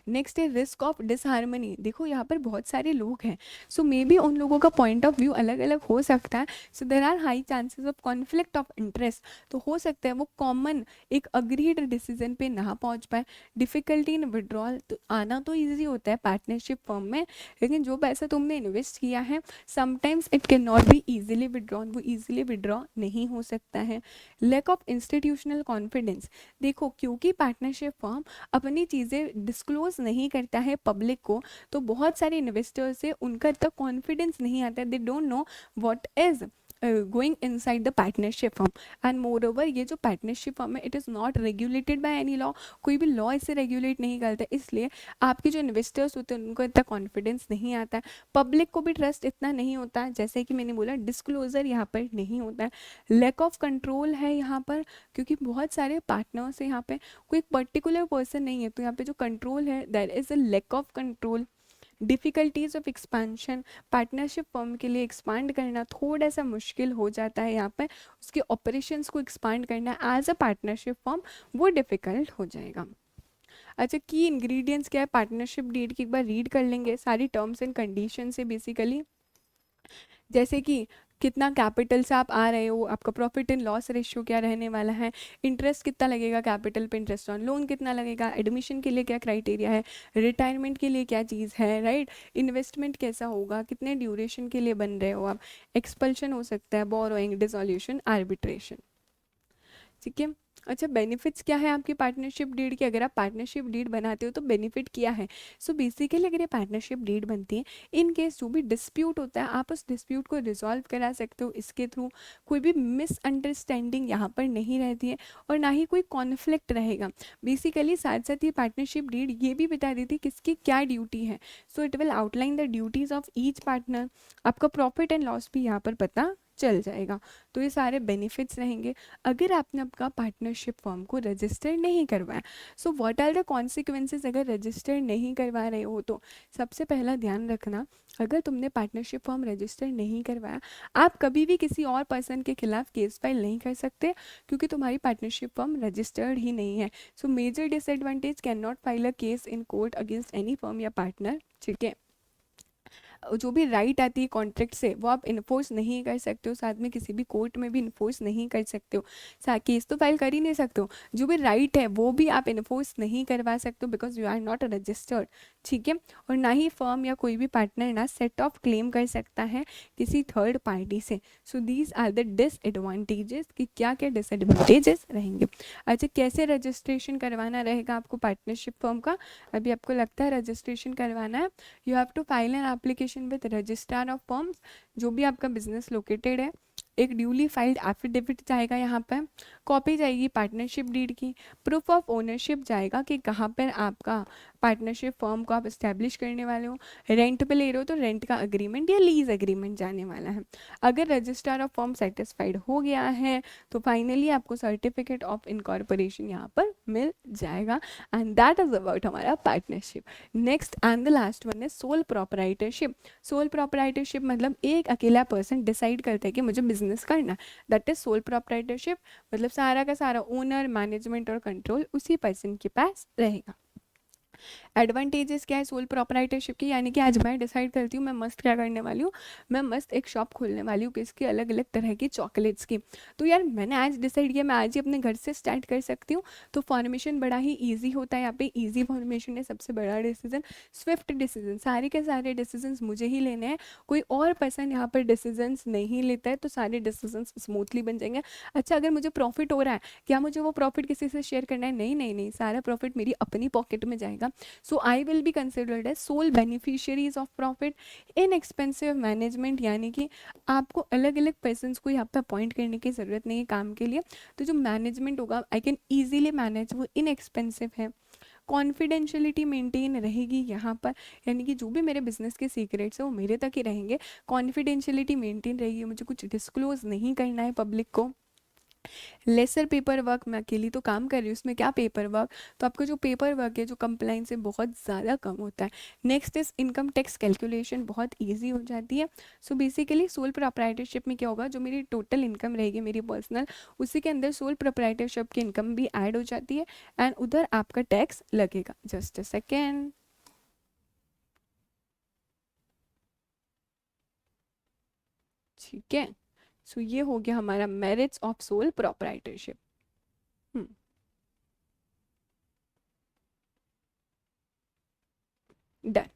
नेक्स्ट है रिस्क ऑफ डिसहार्मनी। देखो यहाँ पर बहुत सारे लोग हैं, सो मे बी उन लोगों का पॉइंट ऑफ व्यू अलग अलग हो सकता है, so there are high chances of conflict of interest. तो हो सकता है वो कॉमन एक अग्रीड डिसीजन पे ना पहुंच पाए। डिफिकल्टी इन विड्रॉल, तो आना तो ईजी होता है पार्टनरशिप फर्म में, लेकिन जो पैसा तुमने इन्वेस्ट किया है sometimes it can not be easily withdrawn, वो ईजिली विड्रॉ नहीं हो सकता है। लैक ऑफ इंस्टीट्यूशनल कॉन्फिडेंस, देखो क्योंकि पार्टनरशिप फर्म अपनी चीज़ें डिस्क्लोज नहीं करता है पब्लिक को, तो बहुत सारे इन्वेस्टर्स से उनका इतना कॉन्फिडेंस नहीं आता, they don't know what is going inside the partnership firm. And more over ये जो पार्टनरशिप फर्म है it is not regulated by any law, कोई भी लॉ इसे रेगुलेट नहीं करता, इसलिए आपके जो इन्वेस्टर्स होते हैं उनको इतना कॉन्फिडेंस नहीं आता है, पब्लिक को भी ट्रस्ट इतना नहीं होता है, जैसे कि मैंने बोला डिस्क्लोजर यहाँ पर नहीं होता है। लैक ऑफ कंट्रोल है यहाँ पर, क्योंकि बहुत सारे पार्टनर्स हैं यहाँ पे, कोई पर्टिकुलर पर्सन नहीं है, तो यहाँ पे जो कंट्रोल है there is a lack of control. Difficulties of expansion, partnership firm के लिए एक्सपांड करना थोड़ा सा मुश्किल हो जाता है, यहाँ पर उसके ऑपरेशंस को एक्सपांड करना एज अ पार्टनरशिप फर्म वो डिफ़िकल्ट हो जाएगा। अच्छा, की इंग्रेडिएंट्स क्या है पार्टनरशिप डीड की, एक बार रीड कर लेंगे सारी टर्म्स एंड कंडीशन से बेसिकली, जैसे कि कितना कैपिटल से आप आ रहे हो, आपका प्रॉफिट एंड लॉस रेशियो क्या रहने वाला है, इंटरेस्ट कितना लगेगा कैपिटल पे, इंटरेस्ट ऑन लोन कितना लगेगा, एडमिशन के लिए क्या क्राइटेरिया है, रिटायरमेंट के लिए क्या चीज़ है, राइट, इन्वेस्टमेंट कैसा होगा, कितने ड्यूरेशन के लिए बन रहे हो आप, एक्सपल्शन हो सकता है, बोरोइंग, डिसोल्यूशन, आर्बिट्रेशन, ठीक है। अच्छा, बेनिफिट्स क्या है आपकी पार्टनरशिप डीड की, अगर आप पार्टनरशिप डीड बनाते हो तो बेनिफिट क्या है। सो बेसिकली अगर ये पार्टनरशिप डीड बनती है, इन केस जो भी डिस्प्यूट होता है आप उस डिस्प्यूट को रिजॉल्व करा सकते हो इसके थ्रू, कोई भी मिसअंडरस्टैंडिंग यहाँ पर नहीं रहती है और ना ही कोई कॉन्फ्लिक्ट रहेगा। बेसिकली साथ साथ ये पार्टनरशिप डीड ये भी बता देती है किसकी क्या ड्यूटी है, so it will outline the duties of each partner, आपका प्रॉफिट एंड लॉस भी यहाँ पर पता चल जाएगा। तो ये सारे बेनिफिट्स रहेंगे। अगर आपने आपका पार्टनरशिप फर्म को रजिस्टर नहीं करवाया, so what are the consequences अगर रजिस्टर नहीं करवा रहे हो तो, सबसे पहला ध्यान रखना, अगर तुमने पार्टनरशिप फर्म रजिस्टर नहीं करवाया आप कभी भी किसी और पर्सन के खिलाफ केस फाइल नहीं कर सकते, क्योंकि तुम्हारी पार्टनरशिप फर्म रजिस्टर्ड ही नहीं है। So major disadvantage, can not file a case in court against any firm या पार्टनर, ठीक है। जो भी राइट आती है कॉन्ट्रैक्ट से वो आप इन्फोर्स नहीं कर सकते हो, साथ में किसी भी कोर्ट में भी इन्फोर्स नहीं कर सकते हो, केस तो फाइल कर ही नहीं सकते हो, जो भी राइट है वो भी आप इन्फोर्स नहीं करवा सकते हो because you are not registered, ठीक है। और ना ही फर्म या कोई भी पार्टनर ना सेट ऑफ क्लेम कर सकता है किसी थर्ड पार्टी से। So these are the disadvantages, कि क्या क्या डिसएडवांटेजेस रहेंगे। अच्छा, कैसे रजिस्ट्रेशन करवाना रहेगा आपको पार्टनरशिप फर्म का, अभी आपको लगता है रजिस्ट्रेशन करवाना है, you have to file an application with registrar of firms, जो भी आपका बिजनेस लोकेटेड है, एक ड्यूली फाइल्ड एफिडेविट जाएगा यहाँ पर, कॉपी जाएगी पार्टनरशिप डीड की, प्रूफ ऑफ ओनरशिप जाएगा कि कहाँ पर आपका पार्टनरशिप फर्म को आप इस्टेब्लिश करने वाले हो, रेंट पे ले रहे हो तो रेंट का अग्रीमेंट या लीज अग्रीमेंट जाने वाला है। अगर रजिस्ट्रार ऑफ फर्म सेटिस्फाइड हो गया है तो फाइनली आपको सर्टिफिकेट ऑफ इनकॉर्पोरेशन यहाँ पर मिल जाएगा। एंड दैट इज अबाउट हमारा partnership. Next and the last one है सोल प्रोपराइटरशिप। सोल प्रोपराइटरशिप मतलब एक अकेला पर्सन डिसाइड करता है कि मुझे बिजनेस करना, दैट इज सोल प्रोपराइटरशिप, मतलब सारा का सारा ओनर, मैनेजमेंट और कंट्रोल उसी पर्सन के पास रहेगा। एडवांटेजेस क्या है सोल प्रोपराइटरशिप की, यानी कि आज मैं डिसाइड करती हूँ मैं मस्त क्या करने वाली हूँ, मैं मस्त एक शॉप खोलने वाली हूँ किसकी, अलग अलग तरह की चॉकलेट्स की। तो यार मैंने आज डिसाइड किया मैं आज ही अपने घर से स्टार्ट कर सकती हूँ, तो फॉर्मेशन बड़ा ही ईजी होता है, यहाँ पे ईजी फॉर्मेशन है सबसे बड़ा डिसीजन, स्विफ्ट डिसीजन, सारे के सारे डिसीजन मुझे ही लेने हैं, कोई और पर्सन यहाँ पर डिसीजन नहीं लेता है, तो सारे डिसीजन स्मूथली बन जाएंगे। अच्छा, अगर मुझे प्रॉफिट हो रहा है, क्या मुझे वो प्रॉफिट किसी से शेयर करना है, नहीं नहीं नहीं, सारा प्रॉफिट मेरी अपनी पॉकेट में जाएगा। So I will be considered as sole beneficiaries of profit. Inexpensive management, यानी कि आपको अलग अलग पर्सन को यहाँ पर अपॉइंट करने की ज़रूरत नहीं है काम के लिए, तो जो मैनेजमेंट होगा आई कैन ईजिली मैनेज, वो इनएक्सपेंसिव है। कॉन्फिडेंशियलिटी मेंटेन रहेगी यहाँ पर, यानी कि जो भी मेरे बिजनेस के सीक्रेट्स हैं वो मेरे तक ही रहेंगे, कॉन्फिडेंशियलिटी मेंटेन रहेगी, मुझे कुछ डिस्क्लोज नहीं करना है पब्लिक को। लेसर पेपर वर्क, मैं अकेली तो काम कर रही हूँ, उसमें क्या पेपर वर्क, तो आपका जो पेपर वर्क है जो कंप्लाइंस है बहुत ज़्यादा कम होता है। Next is income tax calculation बहुत ईजी हो जाती है। सो बेसिकली सोल प्रोप्राइटरशिप में क्या होगा, जो मेरी टोटल इनकम रहेगी मेरी पर्सनल, उसी के अंदर सोल प्रोप्राइटरशिप की इनकम भी ऐड हो जाती है एंड उधर आपका टैक्स लगेगा। Just a second. ठीक है, सो ये हो गया हमारा merits of sole proprietorship. Done.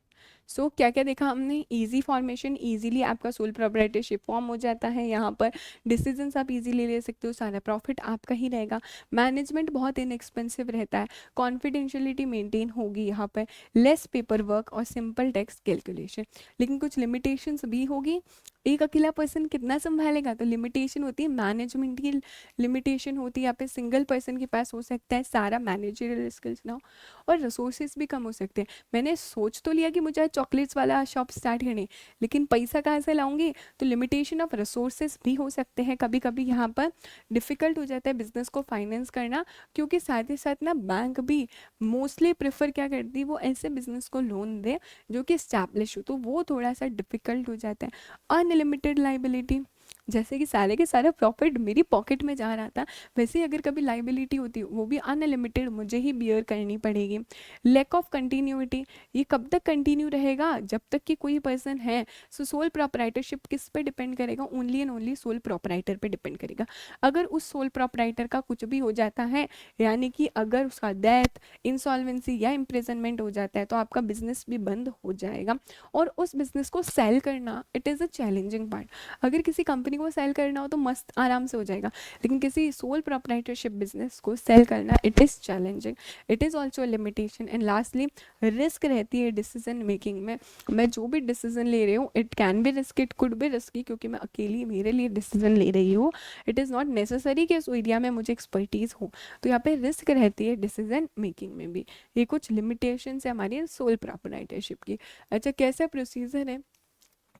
So क्या क्या देखा हमने, इजी फॉर्मेशन, इजीली आपका सोल प्रोप्राइटरशिप फॉर्म हो जाता है। यहाँ पर डिसीजंस आप इजीली ले सकते हो, सारा प्रॉफिट आपका ही रहेगा। मैनेजमेंट बहुत इनएक्सपेंसिव रहता है, कॉन्फिडेंशियलिटी मेंटेन होगी यहाँ पर, लेस पेपर वर्क और सिंपल टैक्स कैलकुलेशन। लेकिन कुछ लिमिटेशंस भी होगी, एक अकेला पर्सन कितना संभालेगा, तो लिमिटेशन होती है मैनेजमेंट की, लिमिटेशन होती है यहाँ पे, सिंगल पर्सन के पास हो सकता है सारा मैनेजरियल स्किल्स ना हो, और रिसोर्सेज भी कम हो सकते हैं। मैंने सोच तो लिया कि मुझे चॉकलेट्स वाला शॉप स्टार्ट करनी, लेकिन पैसा कहाँ से लाऊंगी, तो लिमिटेशन ऑफ रिसोर्सेज भी हो सकते हैं। कभी कभी यहाँ पर डिफ़िकल्ट हो जाता है बिजनेस को फाइनेंस करना, क्योंकि साथ ही साथ ना बैंक भी मोस्टली प्रेफर क्या करती है, वो ऐसे बिजनेस को लोन दे जो कि स्टैब्लिश हो, तो वो थोड़ा सा डिफिकल्ट हो जाता है। अनलिमिटेड लाइबिलिटी, जैसे कि सारे के सारा प्रॉफिट मेरी पॉकेट में जा रहा था, वैसे ही अगर कभी लाइबिलिटी होती वो भी अनलिमिटेड मुझे ही बियर करनी पड़ेगी। लैक ऑफ कंटिन्यूटी, ये कब तक कंटिन्यू रहेगा, जब तक कि कोई पर्सन है। सो सोल प्रॉपराइटरशिप किस पे डिपेंड करेगा, only and only sole proprietor पे डिपेंड करेगा। अगर उस सोल प्रॉपराइटर का कुछ भी हो जाता है, यानी कि अगर उसका डेथ, इंसॉल्वेंसी या इम्प्रिजनमेंट हो जाता है, तो आपका बिजनेस भी बंद हो जाएगा। और उस बिजनेस को सेल करना it is a challenging part. अगर किसी कंपनी को सेल करना हो तो मस्त आराम से हो जाएगा, लेकिन किसी सोल प्रोप्राइटरशिप बिजनेस को सेल करना it is challenging, it is also limitation. And lastly risk रहती है डिसीजन मेकिंग में। मैं जो भी डिसीजन ले रही हूँ it can be risk, it could be risky, क्योंकि मैं अकेली मेरे लिए डिसीजन ले रही हूँ। इट इज़ नॉट नेसेसरी कि उस एरिया में मुझे एक्सपर्टीज़ हो, तो यहाँ पे रिस्क रहती है डिसीजन मेकिंग में भी। ये कुछ लिमिटेशन है हमारी सोल प्रोप्राइटरशिप की। अच्छा, कैसा प्रोसीजर है,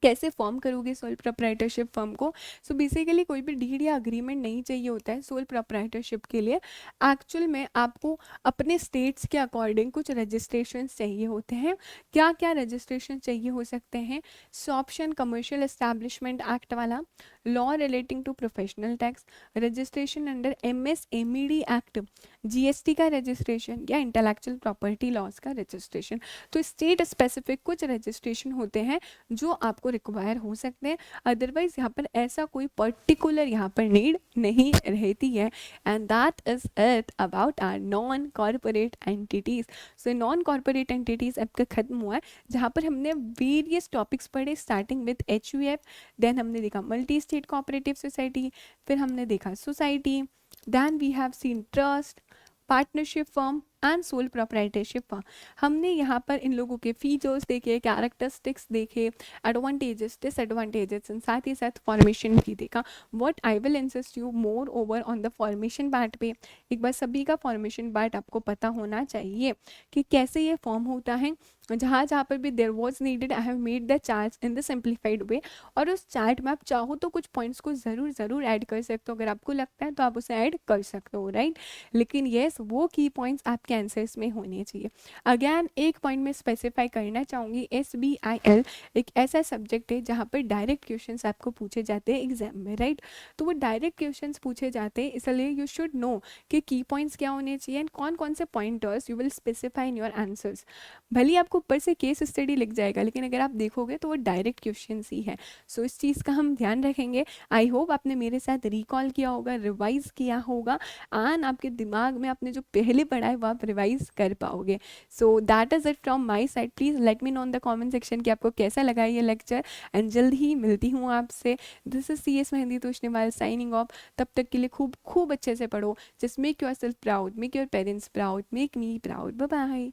कैसे फॉर्म करोगे सोल प्रोप्राइटरशिप फर्म को। सो बेसिकली कोई भी डीड या अग्रीमेंट नहीं चाहिए होता है सोल प्रोप्राइटरशिप के लिए। एक्चुअल में आपको अपने स्टेट्स के अकॉर्डिंग कुछ रजिस्ट्रेशन चाहिए होते हैं। क्या क्या रजिस्ट्रेशन चाहिए हो सकते हैं, सॉप्शन कमर्शियल एस्टैब्लिशमेंट एक्ट वाला, law relating to professional tax, registration under MSMED act, GST का रजिस्ट्रेशन, या इंटेलेक्चुअल प्रॉपर्टी लॉज का रजिस्ट्रेशन। तो स्टेट स्पेसिफिक कुछ रजिस्ट्रेशन होते हैं जो आपको रिक्वायर हो सकते हैं, अदरवाइज यहाँ पर ऐसा कोई पर्टिकुलर यहाँ पर नीड नहीं रहती है। And that is it about are non corporate entities. So non corporate entities आपका खत्म हुआ है, जहाँ पर हमने वेरियस टॉपिक्स पढ़े, स्टार्टिंग विद HUF, देन हमने देखा मल्टी स्टेट कोऑपरेटिव सोसाइटी, फिर हमने देखा society, then we have seen trust, partnership firm and sole proprietorship firm. हमने यहाँ पर इन लोगों के फीचर्स देखे, कैरेक्टरिस्टिक्स देखे, एडवांटेजेस डिसएडवांटेजेस, एंड साथ ही साथ फॉर्मेशन भी देखा। What I will insist you more over on the formation part पे। एक बार सभी का फॉर्मेशन पार्ट आपको पता होना चाहिए कि कैसे ये फॉर्म होता है। जहाँ जहाँ पर भी there was needed I have made the chart in the simplified way, और उस चार्ट में आप चाहो तो कुछ पॉइंट्स को ज़रूर ज़रूर ऐड कर सकते हो, अगर आपको लगता है तो आप उसे ऐड कर सकते हो, राइट। लेकिन येस, वो की पॉइंट्स आपके आंसर्स में होने चाहिए। अगैन एक पॉइंट में स्पेसिफाई करना चाहूँगी, SBIL एक ऐसा सब्जेक्ट है जहाँ पर डायरेक्ट क्वेश्चंस आपको पूछे जाते हैं एग्जाम में, राइट। तो वो डायरेक्ट क्वेश्चंस पूछे जाते हैं, इसलिए यू शुड नो कि की पॉइंट्स क्या होने चाहिए एंड कौन कौन से pointers you will specify in your answers. भले ही आपको ऊपर से केस स्टडी लिख जाएगा, लेकिन अगर आप देखोगे तो वो डायरेक्ट क्वेश्चन ही है। सो इस चीज़ का हम ध्यान रखेंगे। आई होप आपने मेरे साथ रिकॉल किया होगा, रिवाइज किया होगा, एंड आपके दिमाग में आपने जो पहले पढ़ा है वो आप रिवाइज कर पाओगे। So that is it from my side. Please let me know in the comment section कि आपको कैसा लगा ये लेक्चर, एंड जल्द ही मिलती हूँ आपसे। This is CS Mehndi Toshniwal signing off. तब तक के लिए खूब खूब अच्छे से पढ़ो। Just make yourself proud, make your parents proud, make me proud. Bye bye.